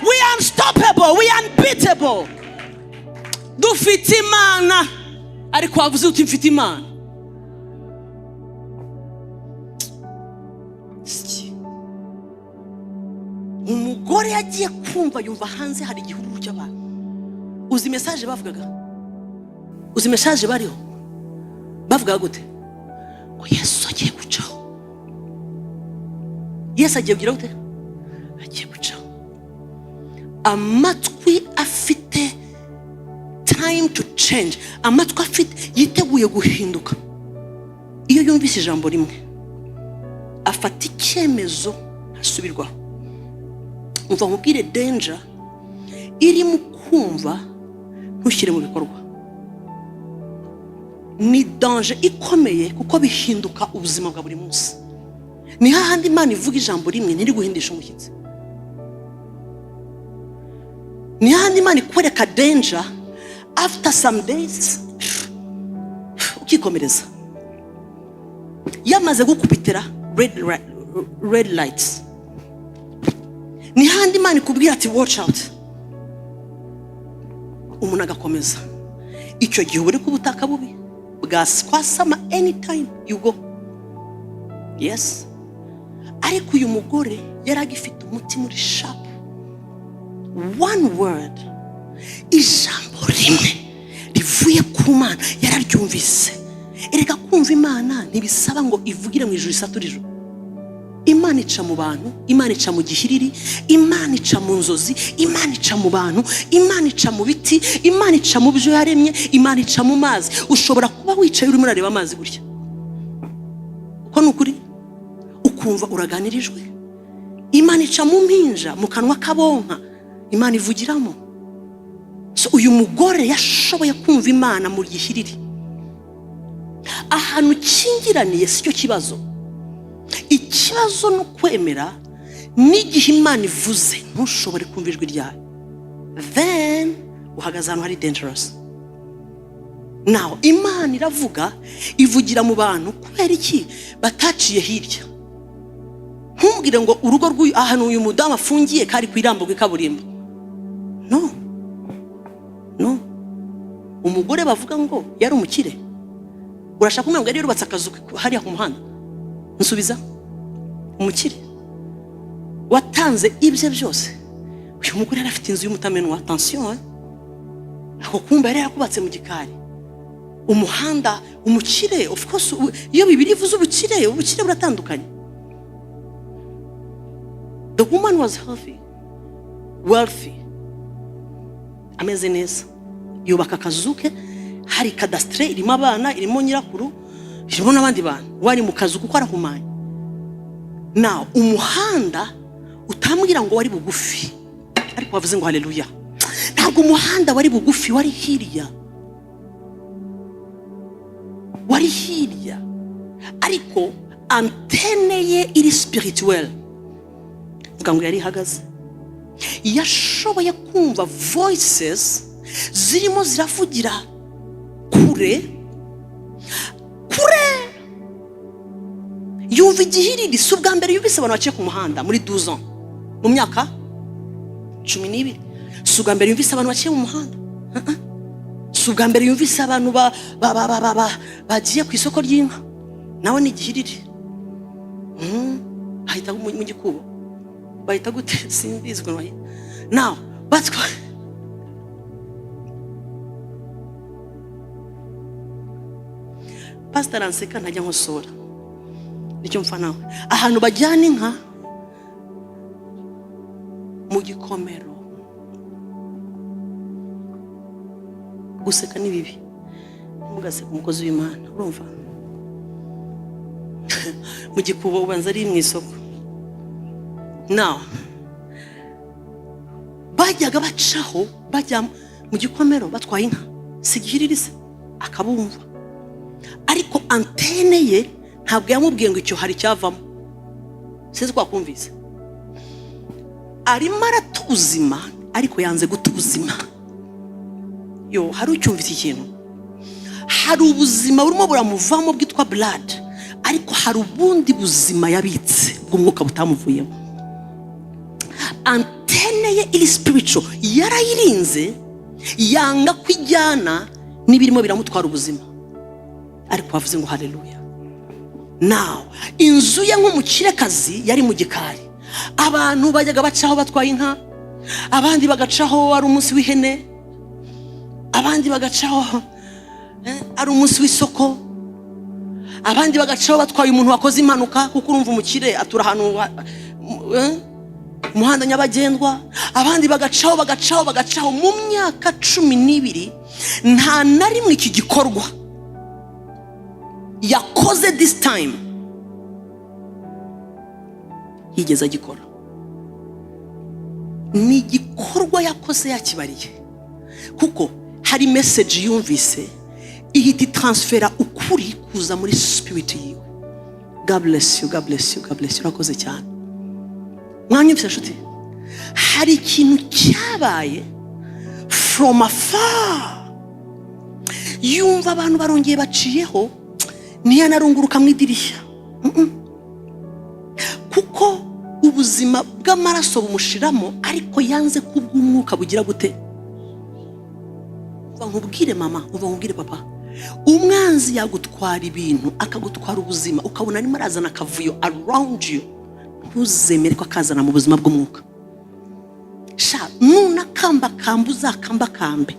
we are unstoppable we are unbeatable dufite Imana ariko wavuze uti mfite Imana umugore yagiye kumva yumva hanze hari igihuru cy'abantu uzi message bavugaga uzi message bariho bavugaga gute ngo Yesu agiye gucaho Yesu agiye kugira gute agiye gucaho amatwi afite time to change amatwi afite yiteguye guhinduka iyo yumvise ijambo rimwe afata icyemezo asubirwaho umva mubwire danger iri mu kumva ntushyire mu bikorwa ni danger ikomeye kuko bihinduka ubuzima bwa buri munsi ni hahandi Imana ivuga ijambo rimwe ntiri guhindisha umushyitsi ni hahandi Imana ikwereka danger after some days ukikomereza yamaze gukubitira red lights, ni handi Imana ikubwira ati watch out, umuntu agakomeza. Icyo gihe uri ku butaka bubi bwaskwasama anytime you go. Yes, ariko uyu mugore yaragifite umutima muri sharp. One word, ijambo rimwe rivuye ku Mana yararyumvise. Erega kumva Imana ntibisaba ngo ivugire mu ijuru isatura ijuru. Imana ica mu bantu, Imana ica mu gihiriri, Imana ica mu nzozi, Imana ica mu bantu, Imana ica mu biti, Imana ica mu byo yaremye, Imana ica mu mazi. Ushobora kuba wicaye urimo urareba amazi gutya, uko nukuri ukumva uraganirijwe. Imana ica mu mpinja, mu kanwa kabonka, Imana ivugiramo. So uyu mugore yashoboye kumva Imana mu gihiriri. Ahantu kingiraniye sicyo kibazo. Ikibazo no kwemera n'igihe Imana ivuze ntushobore kumva ijwi ryayo, then uhagaze ahantu hari dangerous. Now Imana iravuga, ivugira mu bantu kubera iki bataciye hirya. Ntumbwire ngo urugo rw'uyu ahantu uyu mudamu afungiye kari ku irambo rw'ikaburimbo. No, umugore bavuga ngo yari umukire. Urashaka kumenya ngo yari yubatse akazu hariya ku muhanda? Nsubiza, umukire watanze ibye byose. Uyu mugore yari afite inzu y'umutamenwa. Attention, ako kumba yari yakubatse mu gikari. Umuhanda, umukire. Of course iyo Bibiliya ivuze ubukire buratandukanye. The woman was healthy, wealthy, ameze neza. Yubaka akazuke, hari kadastre irimo abana, irimo nyirakuru, irimo n'abandi bantu. Wari mu kazu kuko arahumanye. Now umuhanda utambwira ngo wari bugufi, ariko bavuze ngo haleluya. Ntabwo umuhanda wari bugufi, wari hirya. Wari hirya, ariko antene ye iri spirituel. Vuga ngo yari hagaze. Yashoboye kumva voices zirimo ziravugira kure. Yumva igihiriri. Si ubwa mbere yumvise abantu baciye ku muhanda muri 12 ans, mu myaka 12. Si ubwa mbere yumvise abantu baciye mu muhanda. Si ubwa mbere yumvise abantu bagiye ku isoko ry'inka. Nawe ni igihiriri. Ahita mu gikubo bahita gute simbizi ngo nawe. Now batwa Pastor anseka ntajya nkosora. Nicyo mfa nawe. Ahantu bajyana inka mu gikomero. Guseka ni bibi. Mugaseka umukozi w'Imana. Urumva? Mu gikubo ubanza ari mu isoko. Now bajyaga bacaho bajya mu gikomero batwaye inka. Sigihiririse akabumva. Ariko antene ye ntabwo yamubwiye ngo icyo hari cyavamo. Sinzi kwa kumvise. Arimo aratuzima ariko yanze gutuzima. Yo, hari ucyumvise ikintu. Hari ubuzima burimo buramuvamo bwitwa blood, ariko hari ubundi buzima yabitse bw'umwuka butamuvuyemo. Antene ye iri spiritual yarayirinze, yanga kwijyana n'ibirimo biramutwara ubuzima. Ariko bavuze ngo haleluya. Now inzu ye nk'umukirekazi yari mu gikari. Abantu bajyaga bacaho batwaye inka, abandi bagacaho ari umunsi w'ihene, abandi bagacaho ari umunsi w'isoko, abandi bagacaho batwaye umuntu wakoze impanuka kuko urumva umukire atura ahantu umuhanda nyabagendwa. Abandi bagacaho mu myaka 12 nta na rimwe iki gikorwa yakoze this time yigeze agikora. Ni igikorwa yakoze yakibariye kuko hari message yumvise ihita transfera ukuri kuza muri spirit yiwe. God bless you, God bless you, God bless you. Urakoze cyane. Mwanyumvise nshuti, hari ikintu cyabaye from afar yumva abantu barongeye baciyeho ntiyanarunguruka mu idirishya kuko ubuzima bw'amaraso bumushiramo ariko yanze kubw'umwuka bugira gute. Uva nkubwire mama, uva nkubwire papa, umwanzi yagutwara ibintu akagutwara ubuzima ukabona arimo arazana akavuyo around you, ntuzemere ko akazana mu buzima bw'umwuka. Sha nuna kamba kambuza kamba kambe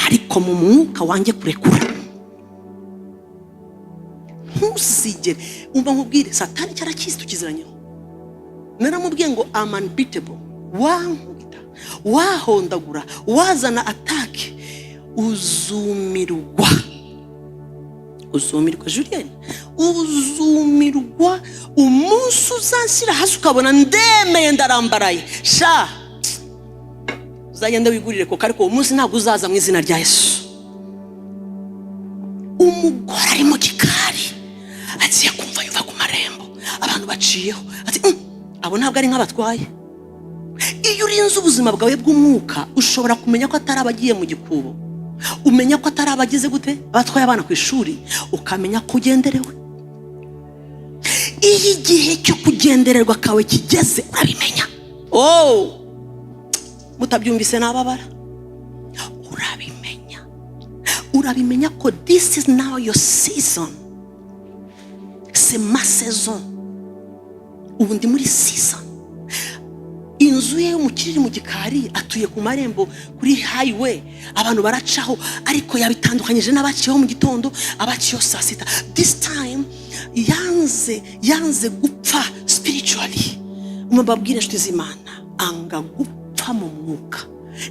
ariko mu mwuka wanjye kurekura. Ntuzigere umva nkubwire, Satani cyarakizi tukiziranyeho. Naramubwiye ngo I'm unbeatable, wankubita wahondagura wazana atake uzumirwa Julienne, uzumirwa umunsi uzanshyira hasi ukabona ndemeye ndarambaraye. Sha uzagenda wigurire ko ariko umunsi ntabwo uzaza mu izina rya Yesu. Umugore ari mu gikari agiye kumva yuva ku marembo abantu baciyeho ati abo ntabwo ari nk'abatwaye. Iyo urinze ubuzima bwawe bw'umwuka ushobora kumenya ko atari abagiye mu gikubo, umenya ko atari abagize gute batwaye abana ku ishuri, ukamenya ko ugenderewe. Iyo igihe cyo kugendererwa kawe kigeze urabimenya. Mutabyumvise nababara, urabimenya ko this is now your season. C'est ma saison. Ubu ndi muri season. Inzu ye umukiriri mu gikari atuye ku marembo kuri highway, abantu baracaho ariko yabitandukanyije n'abaciyeho mu gitondo, abaciyeho saa sita. This time yanze gupfa spiritually. Umubabwire inshuti z'Imana, anga gupfa mu mwuka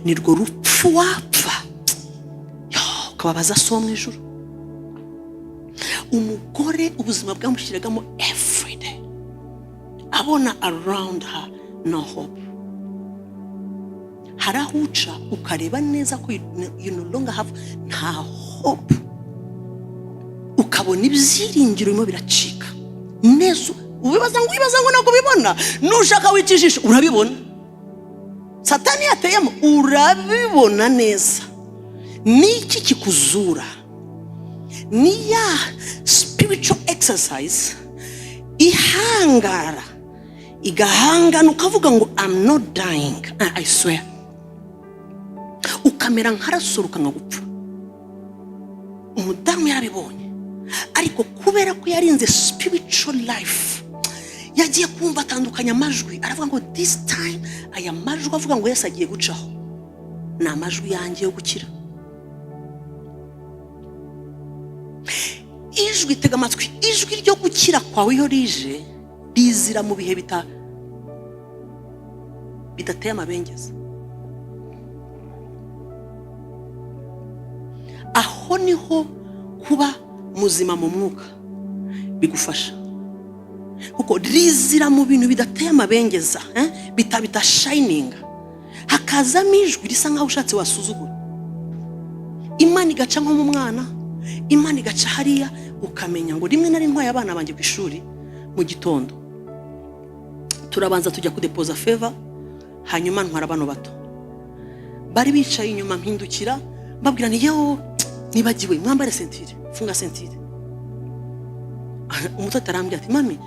nirwo rupfu wapfa. Kababaza so mu ijuru. Umugore ubuzima bwamushyiragamo everyday, abona around her no hope. Harahuca ukareba neza ko you no longer have nta hope, ukabona ibyiringiro bimo biracika neza. Ubibaza ngo nako bibona, nushaka wicishije urabibona. Satani yateyemo urabibona neza. Niki kikuzura? Ni ya spiritual exercise ihangara igahangana ukavuga ngo I'm not dying, I swear. Ukamera nkarasuruka nka gupfa. Umudamu yarabibonye, ariko kubera ko yarinze spiritual life yagiye kumva atandukanya amajwi, aravuga ngo this time aya majwi avuga ngo Yesu agiye gucaho ni amajwi yanjye yo gukira. Ijwi tega amatwi, ijwi ryo gukira kwawe iyo rije rizira mu bihe bidateye amabengeza. Aho niho kuba muzima mu mwuka bigufasha, kuko rizira mu bintu bidateye amabengeza, bita shining. Hakazamo ijwi risa nkaho ushatse wasuzugura. Imana igaca nko mu mwana, Imana igaca hariya, ukamenya ngo rimwe na rimwe abana banjye ku ishuri mu gitondo turabanza tujya kudepoza favor, hanyuma ntwara abana bato bari bicaye inyuma, mpindukira mbabwira nti yewe nibagiwe mwambare sentire, funga sentire. Umuto atarambye ati mami,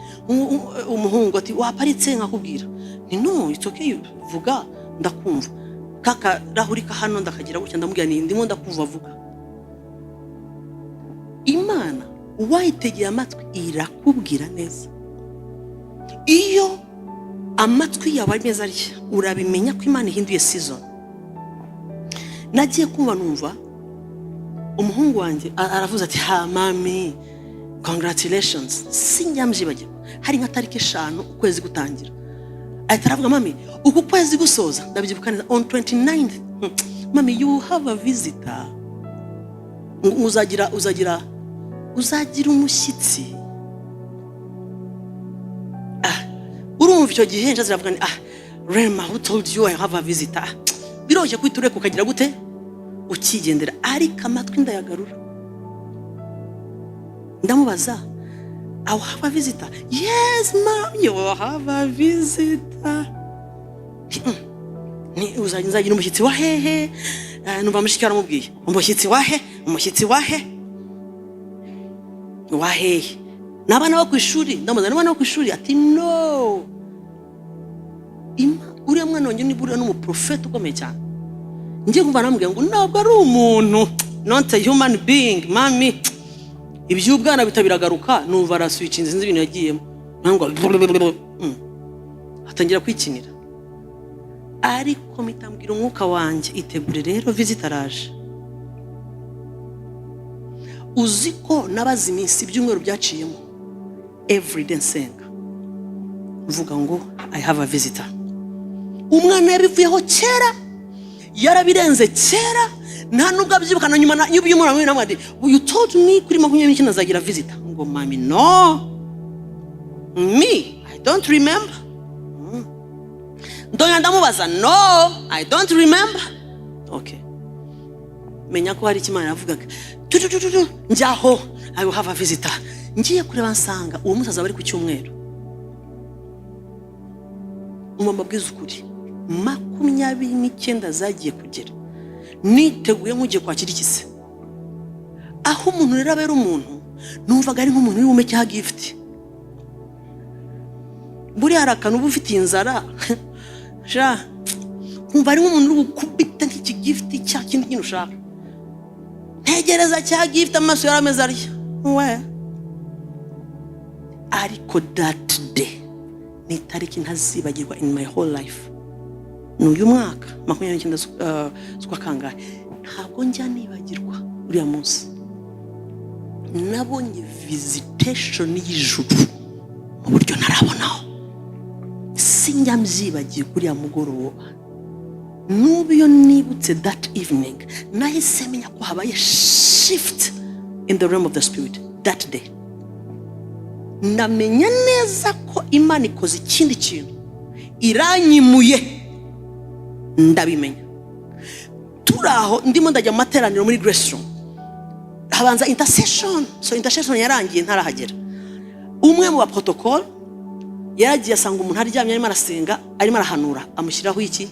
umuhungu ati waparitse nkakubwira ni no it's okay, vuga ndakumva. Kaka rahurika hano ndakagira gutya ndamubwira ni ndimo ndakumva vuga. Imana wayitegeye amatwi irakubwira neza. Iyo amatwi yawe ari meza arya urabimenya ko Imana ihinduye season. Nagiye kumva numva umuhungu wanjye aravuze ati ha mami congratulations. Sinjyamjibage hari nka tariki 5 ukwezi gutangira, ahita aravuga mami uku kwezi gusoza ndabyibuka neza on 29th mami you have a visitor. Uzagira umushyitsi. Urumva icyo gihe nje ziravuga ni Rema who told you I have a visitor. Biroje kwitureka ukagira gute ukigendera, ariko amatwi ndayagarura. Ndamubaza I have a visitor. Yes mom, you have a visitor. Ni uzagira umushyitsi wa hehe? numva mushiki aramubwiye umushyitsi wahe waheye n'abana bo ku ishuri ndamuza n'abana bo ku ishuri ati no uriya mwana wanjye ni buriya n'umuprofeti ukomeye cyane ngiye kumva namubwira ngo ntabwo ari umuntu not a human being mami iby'ubwana bitabiragaruka numva araswitchinze inzi ibintu yagiyemo nangwa atangira kwikinira ariko mitambwira umwuka wanjye itegure rero visit araje uziko nabazi iminsi ibyumweru byaciyemo every day nsenga mvuga ngo I have a visitor. Umwana yabivuyeho kera yarabirenze kera nta nubwo abyibuka na nyuma y'umwana we namwadi you told me kuri 29 nazagira visitor ngo mami no me I don't remember. Ndonya ndamubaza no I don't remember. Okay, menya ko hari ikimana yavugaga njyaho I will have a visitor. Ngiye kureba nsanga uwo musaza bari ku cyumweru umama bwiza ukuri 29 zagiye kugera niteguye nk'ugiye kwakira ikise aho umuntu rero abera umuntu numvaga ari nk'umuntu w'ume cya gift buri harakana ubu ufite inzara ja kumva ari nk'umuntu ugukubita nk'iki gift cya kindi kintu ushaka ntegereza cya gift amaso yarameze ari we ariko that day ni tariki ntazibagirwa in my whole life. N'uyu mwaka 29 z'ukwa kangahe ntabwo njya nibagirwa uriya munsi nabonye visitation y'ijuru mu buryo narabonaho sinjya mbyibagirwa uriya mugoroba n'ubu iyo nibutse that evening nahise menya ko habaye shift in the realm of the spirit that day. Ndamenya neza ko Imana ikoze ikindi kintu iranyimuye ndabimenya turaho ndimo ndajya materaniro muri Grace Room habanza intercession yarangiye ntarahagera umwe mu ba protocol yaragiye asanga umuntu aryamye arimo arasenga arimo arahanura amushyiraho iki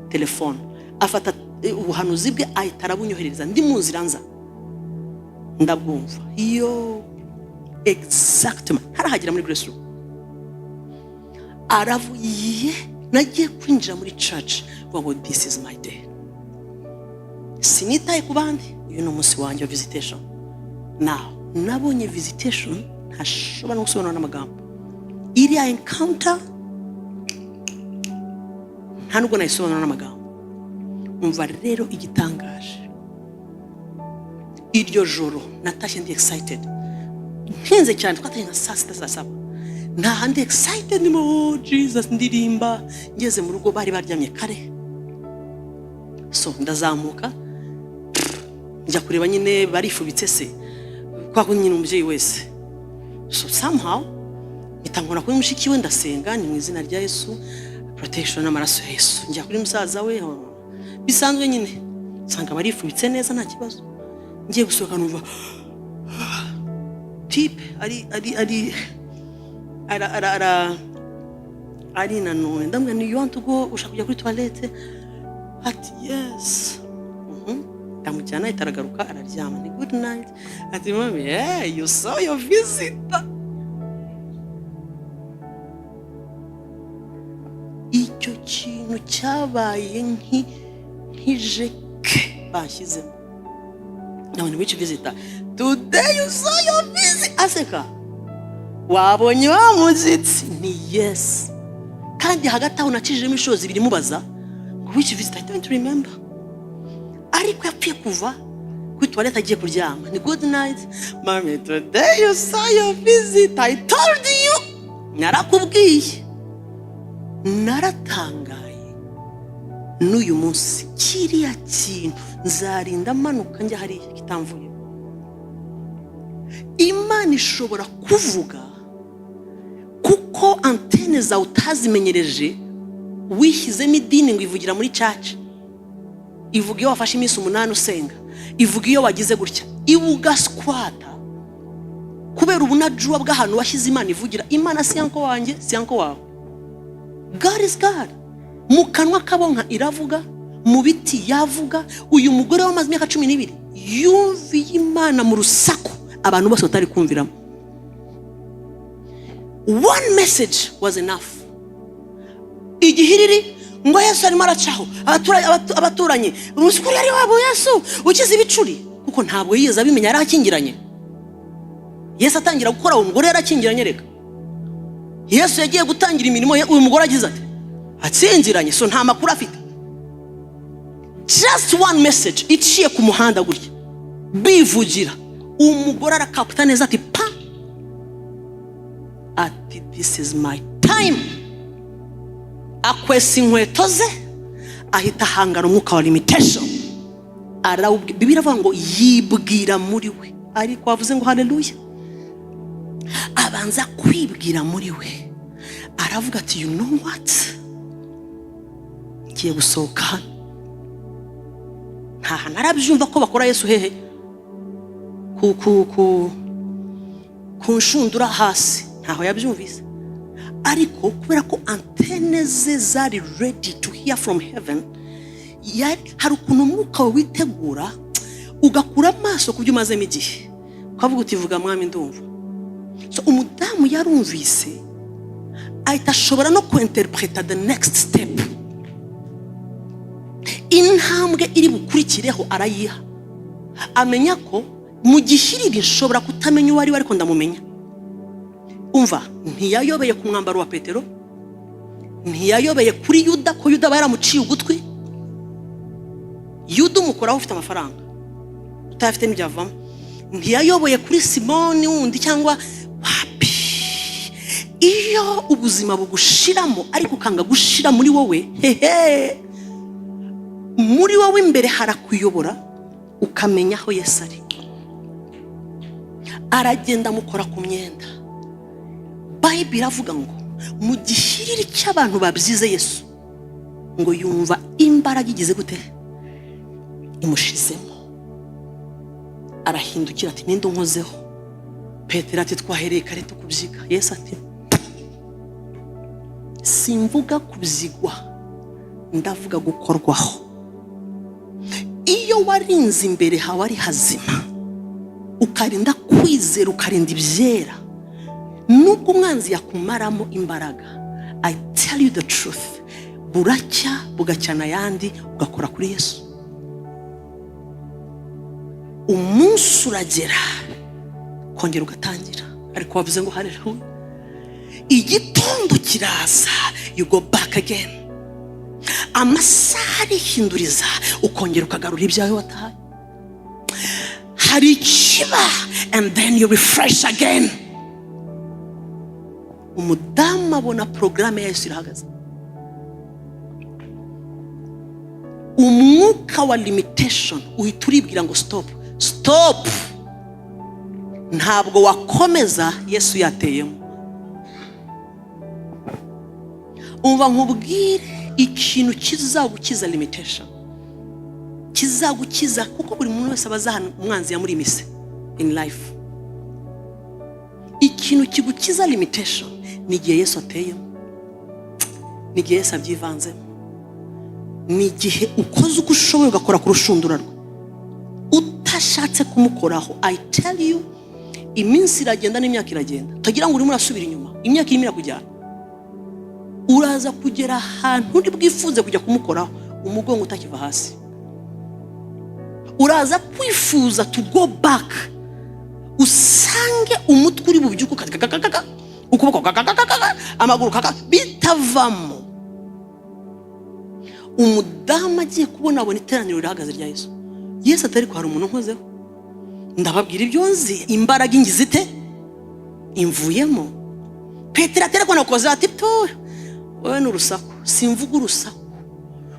telefone afata ubuhanuzi bwe ahita arabunyohereza ndi mu nzira nza ndabwumva iyo exactement harahagera muri Grace Room aravuye nagiye kwinjira muri church ngo this is my day sinitaye ku bandi uyu ni umunsi wanjye wa visitation. Now nabonye visitation ntashobora gusobanura n'amagambo iriya encounter nta nubwo nayisobanura n'amagambo. Umva rero igitangaje iryo joro natashye ndi excited nkenze cyane twatanye nka saa 6 nta handi excited mo Jesus ndirimba ngeze mu rugo bari baryamye kare so ndazamuka njya kureba nyine barifubitse se kwa ko nyine umubyeyi wese so somehow itangora kuri mushiki we ndasenga ni mu izina rya Yesu protection n'amaraso ya Yesu njya kuri musaza we bisanzwe nyine nsanga barifubitse neza nta kibazo ngiye gusohoka numva tip ari nanone ndamubwira you want to go ushaka kujya kuri toilette ati yes ndamujyana itaragaruka araryama ni good night ati mami you saw your visitor. Icyo kintu cyabaye nk'ijeke bashyizemo nabone which visitor today you saw your visit aseka wabonye wa muzitsi ni yes kandi hagati aho nakijemo ishozi biri mubaza which visitor I don't remember ariko yapfuye kuva kuri toilette agiye kuryama ni good night mami today you saw your visit I told you narakubwiye naratangaye n'uyu munsi kiriya kintu nzarinda manuka njya hari kitamvuye. Imana ishobora kuvuga kuko antene za utazimenyereje wishyizemo idini ngo ivugira muri church ivuga iyo wafashe iminsi 8 usenga ivuga iyo wagize gutya ibugaskwata kubera ubunajwa bw'ahantu washyize Imana ivugira. Imana si yanko wanjye si yanko wawe. God is God. Mu kanwa kabonka iravuga mu biti yavuga. Uyu mugore w'amazi imyaka 12 yumviye Imana mu rusaku abantu bose batari kumviramo. One message was enough. Igihiriri ngo Yesu arimo aracaho abaturanye urusikuri ari wabo Yesu ukize ibicuri, kuko ntabwo yigeze abimenya arakingiranye. Yesu atangira gukora, umugore yarakingiranye. Reka Yesu yagiye gutangira imirimo, uyu mugore agize ati atsingiranye, so nta makuru afite. Just one message iciye ku muhanda gutya bivugira, umugore arakaputa neza ati pa, ati this is my time. Akwesa inkweto ze ahita hangana umwuka wa limitation. Bibiri avuga ngo yibwira muri we, ariko avuze ngo haleluya, abanza kwibwira muri we. Aravuga ati you know what, ngiye gusohoka. Nta narabyumva ko bakora Yesu hehe kunshundura hasi, ntaho yabyumvise. Ariko kubera ko antene ze zari ready to hear from heaven, hari ukuntu umwuka we witegura ugakura amaso ku byo umazemo igihe, ukavuga uti vuga mwami ndumva. So umudamu yarumvise ahita ashobora no kuinterpreta the next step, intambwe iri bukurikireho arayiha. Amenya ko mu gihiriri nshobora kutamenya uwo ari we, ariko ndamumenya. Umva, ntiyayobeye ku mwambaro wa Petero, ntiyayobeye kuri Yuda ko Yuda baramuciye ugutwi. Yuda umukoraho ufite amafaranga, utafite n'ibyavamo. Ntiyayobeye kuri Simoni wundi cyangwa wapi. Iyo ubuzima bugushiramo ariko ukanga gushira muri wowe, hehe, muri wowe imbere harakuyobora ukamenya aho Yesu ari. Aragenda mukora ku myenda. Bible iravuga ngo mu gihiriri cy'abantu babyize Yesu, ngo yumva imbaraga igize gute imushizemo. Arahindukira ati ninde unkozeho? Petero ati twahereye kare tukubyiga. Yesu ati simvuga kubyigwa, ndavuga gukorwaho. Iyo warinze imbere hawe ari hazima, ukarinda kwizera, ukarinda ibyera, nubwo umwanzi yakumaramo imbaraga, I tell you the truth, buracya bugacyana yandi ugakora kuri Yesu. Umunsi uragera kongera ugatangira, ariko wavuze ngo haleluya. Igitondo kiraza, you go back again. Amasaha arihinduriza, ukongera ukagarura ibyawe wataye. Hari ikiba and then you refresh again. Umudamu abona programme ya Yesu irahagaze. Umwuka wa limitation uhita uribwira ngo stop. Ntabwo wakomeza Yesu yateyemo. Umva nkubwire ikintu kizagukiza limitation, kizagukiza, kuko buri muntu wese abazahana umwanzi ya muri mise in life. Ikintu kigukiza limitation ni igihe Yesu ateyemo, ni igihe Yesu abyivanzemo, ni igihe ukoze uko ushoboye ugakora ku rushundura rwe utashatse kumukoraho. I tell you, iminsi iragenda n'imyaka iragenda, utagira ngo urimo urasubira inyuma, imyaka irimo irakujyana. Uraza kugera ahantu uri bwifuze kujya kumukoraho, umugongo utakiva hasi. Uraza kwifuza to go back, usange umutwe uri bubyuka ukuboko amaguru bitavamo. Umudamu agiye kubona abona iteraniro rihagaze rya Yesu. Yesu atari ko hari umuntu nkozeho. Ndababwira ibyo nzi, imbaraga ingize ite imvuyemo. Petero atereko nakoze ati to wowe n'urusaku, simvuga urusaku,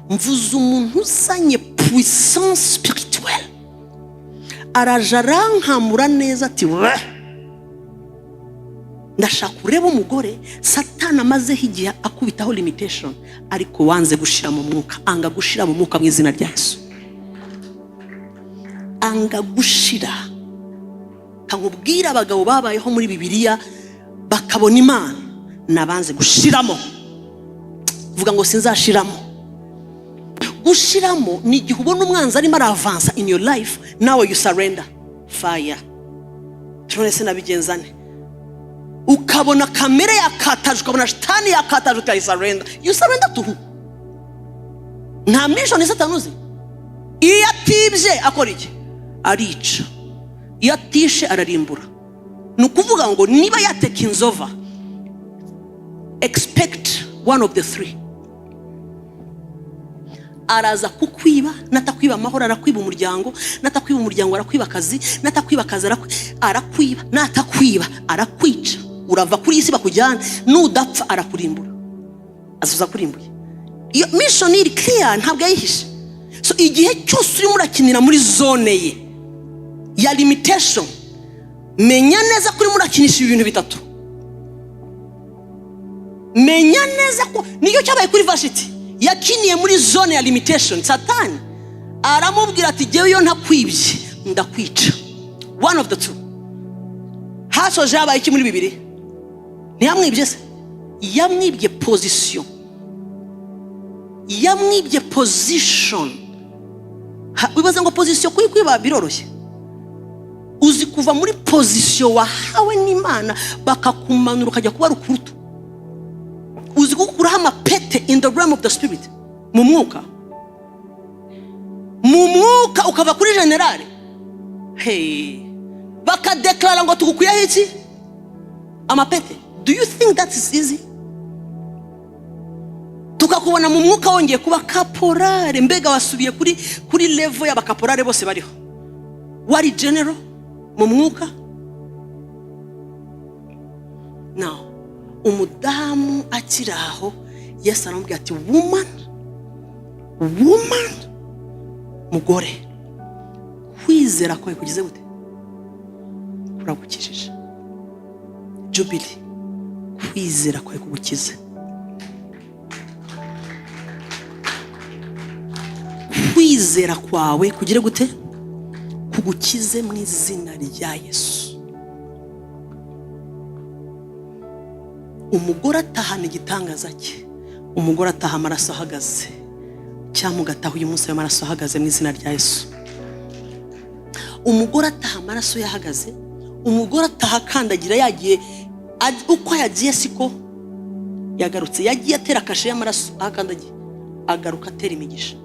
mvuze umuntu usanye puissance spirituelle. Arajarankamura neza ati we, ndashaka ureba umugore Satani amazeho igihe akubitaho limitation, ariko wanze gushira mu mwuka. Anga gushira mu mwuka mu izina rya Yesu. Anga gushira. Kangubwira abagabo babayeho muri Bibiliya bakabona Imana, nabanze gushiramo. Vuga ngo sinzashiramo. gushiramo ni igihe ubona umwanzi arimo aravansa in your life, nawe you surrender. Fire. Turone nabigenzane. Ukabona kamere yakataje, ukabona shitani yakataje, ukayisurrender. You surrender to who? Nta mission Satanuzi. Iyo atibye akora iki? Arica. Iyo atishe ararimbura. Nukuvuga ngo niba yateka inzova, expect one of the three. Araza kukwiba, natakwiba amahoro arakwiba umuryango, natakwiba umuryango arakwiba akazi, natakwiba akazi arakwiba, natakwiba arakwica. Urava kuri isi bakujyana, nudapfa arakurimbura. Azuza kurimbuye. Iyo mission iri clear, ntabwo yayihishe. So igihe cyose uri murakinira muri zone ye ya limitation, menya neza kuri murakinisha ibintu bitatu. Menya neza ko niyo cyabaye kuri Vashiti, yakiniye muri zone ya limitation. Satani aramubwira ati jewe yo ntakwibye ndakwica. One of the two. Hasoje habaye iki muri Bibiliya? Ntiyamwibye se? Yamwibye position. Yamwibye position. Wibaza ngo position kwiba biroroshye. Uzi kuva muri position wahawe n'Imana bakakumanura ukajya kuba rukurutu. Uzi gukuraho amapete in the realm of the spirit. Mu mwuka ukava kuri generale. Hey, bakadeklara ngo tugukuye iki? Amapete. Do you think that is easy? Tukakubona mu mwuka wongeye kuba kaporare, mbega wasubiye kuri level y'abakaporare bose bariho. Wari general mu mwuka. Now umudamu akiraho, Yesu aramubwira ati woman, mugore, kwizera kwawe kugize gute? Kuragukijije. Jubilee, kwizera kwawe kugukize. Kwizera kwawe kugire gute? Kugukize mu izina rya Yesu. Umugore atahana igitangaza cye, umugore ataha amaraso ahagaze, cyangwa ugataha uyu munsi y'amaraso ahagaze mu izina rya Yesu. Umugore ataha amaraso yahagaze, umugore ataha kandagira yagiye uko yagiye siko yagarutse, yagiye atera kashe y'amaraso akandagiye, agaruka atera imigisha.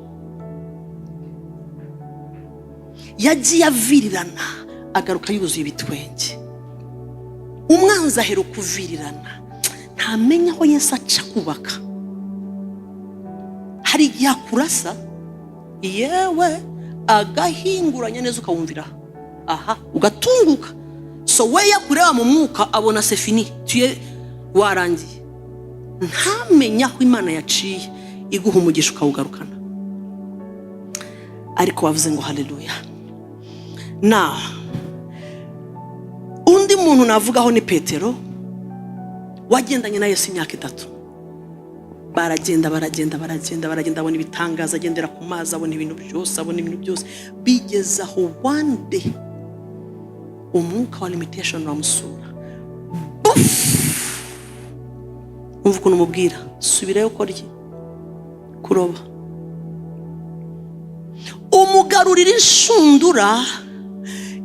Yagiye avirirana, agaruka yuzuye ibitwenge. Umwanzi ahera kuvirirana, ntamenya aho Yesu aca kubaka. Hari igihe akurasa, yewe agahinguranya neza ukawumvira, aha ugatunguka. So we yakureba mu mwuka abona sefini, tuye warangiye. Ntamenya aho Imana yaciye iguha umugisha ukawugarukana. Ariko wavuze ngo haleluya. Na undi muntu navugaho ni Petero, wagendanye na Yesu imyaka 3. Baragenda abona ibitangaza, agendera ku mazi, abona ibintu byose, bigezaho one day umwuka wa limitation uramusura. Umva ukuntu umubwira, subirayo ukora iki? Kuroba. Umugarurira inshundura.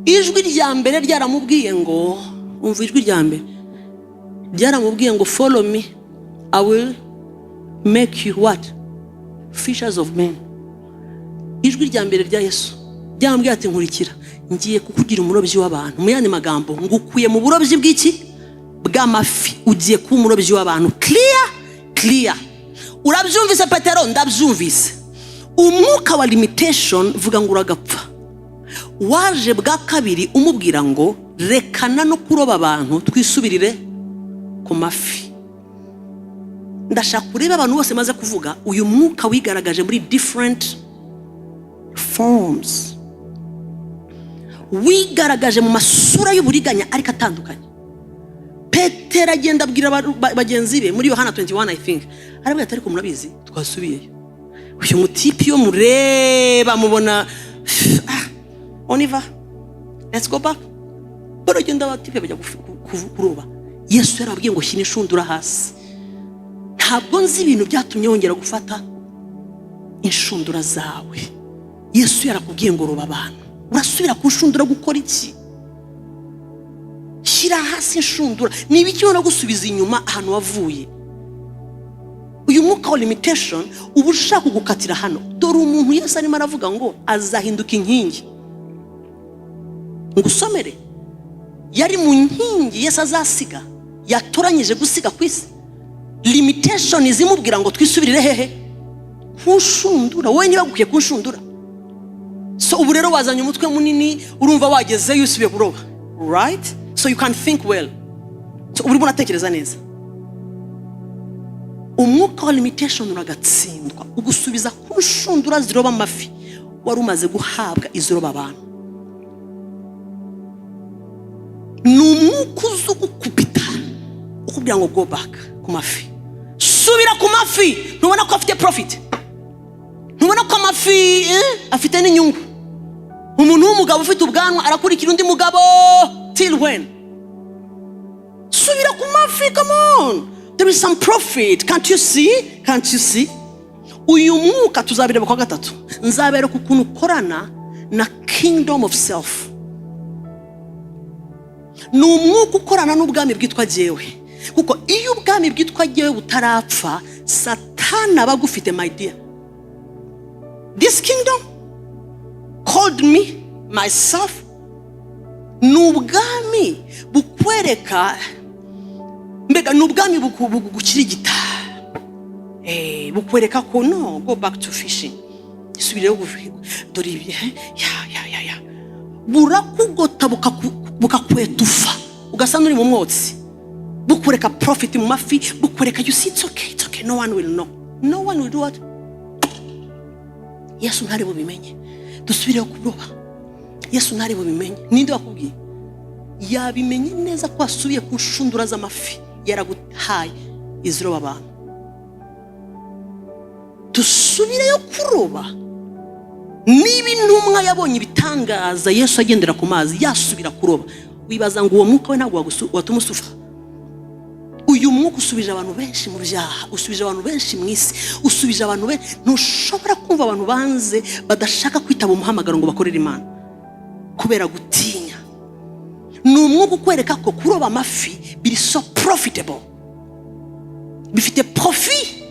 Ijwi rya mbere ryaramubwiye ngo, umva ijwi rya mbere ryaramubwiye ngo follow me, I will make you what? Fishers of men. Ijwi rya mbere rya Yesu ryamubwiye ati nkurikira, ngiye kukugira umurobyi w'abantu. Mu yandi magambo, ngukuye mu burobyi bw'iki? Bw'amafi, ugiye kuba umurobyi w'abantu. Clear. Urabyumvise Petero? Ndabyumvise. Umwuka wa limitation vuga ngo uragapfa. Waje bwa kabiri umubwira ngo rekana no kuroba abantu, twisubirire ku mafi. Ndashaka kureba abantu bose maze kuvuga, uyu mwuka wigaragaje muri different forms. Wigaragaje mu masura y'uburiganya ariko atandukanye. Petero agenda abwira bagenzi be muri Yohana 21 I think. Arabwira ati ariko murabizi twasubiyeyo. Uyu mutipi yo mureba mubona on y va. Let's go back. Baragenda batipe bajya kuroba. Yesu yarabwiye ngo shine inshundura hasi. Ntabwo nzi ibintu byatumye yongera gufata inshundura zawe. Yesu yarakubwiye ngo roba abantu, urasubira kunshundura gukora iki? Shyira hasi inshundura. Niba iki ubona gusubiza inyuma ahantu wavuye. Uyu mwuka wa limitation uba ushaka kugukatira hano. Dore umuntu Yesu arimo aravuga ngo azahinduka inkingi. Ngusomere, yari mu nkingi Yesu azasiga, yatoranyije gusiga ku isi. Limitation izimubwira ngo twisubirire hehe? Kunshundura. Wowe niba gukiye kunshundura, so ubu rero wazanye umutwe munini, urumva wagezeyo usubiye kuroba, right? So you can think well. So uri bunatekereza neza. Umwuka wa limitation uragatsindwa ugusubiza kunshundura ziroba amafi wari umaze guhabwa iziroba abantu. Numwuka uzugukubita ukubwira ngo go back ku mafi. Subira ku mafi. Ntubona ko afite profit? Ntubona ko amafi afite n'inyungu? Umuntu w'umugabo ufite ubwanwa arakurikira undi mugabo till when? Subira ku mafi, come on. There is some profit. Can't you see? Can't you see? Uyu mwuka tuzabireba kwa gatatu. Nzabereka ukuntu ukorana na kingdom of self. Numwuka ukorana n'ubwami bwitwa jewe. Kuko iyo ubwami bwitwa jewe butarapfa, Satana bagufite my dear. This kingdom called me myself. Nubwami bukwereka, mbega nubwami bukirigita. Bukwereka ko no, go back to fishing. Isubire dore ibi ya. Burakugota bukakwetufa. Ugasa nuri mu mwotsi. Bukwereka profit mu mafi, bukwereka you see it's okay. No one will know. No one will do what? Yesu ntari bubimenye. Dusubire kuroba. Yesu ntari bubimenye. Ninde wakubwiye? Yabimenye neza ko asubiye kunshundura z'amafi. Yaragutaye iziroba abantu. Dusubireyo kuroba. Niba intumwa yabonye ibitangaza Yesu agendera ku mazi, yasubira kuroba. Wibaza ngo uwo mwuka we ntabwo watuma usufa? Uyu mwuka usubije abantu benshi mu byaha, usubije abantu benshi mu isi, usubije abantu benshi. Ntushobora kumva abantu banze badashaka kwitaba umuhamagaro ngo bakorere Imana kubera gutinya. Ni umwuka ukwereka ko kuroba amafi biri so profitable, bifite profit.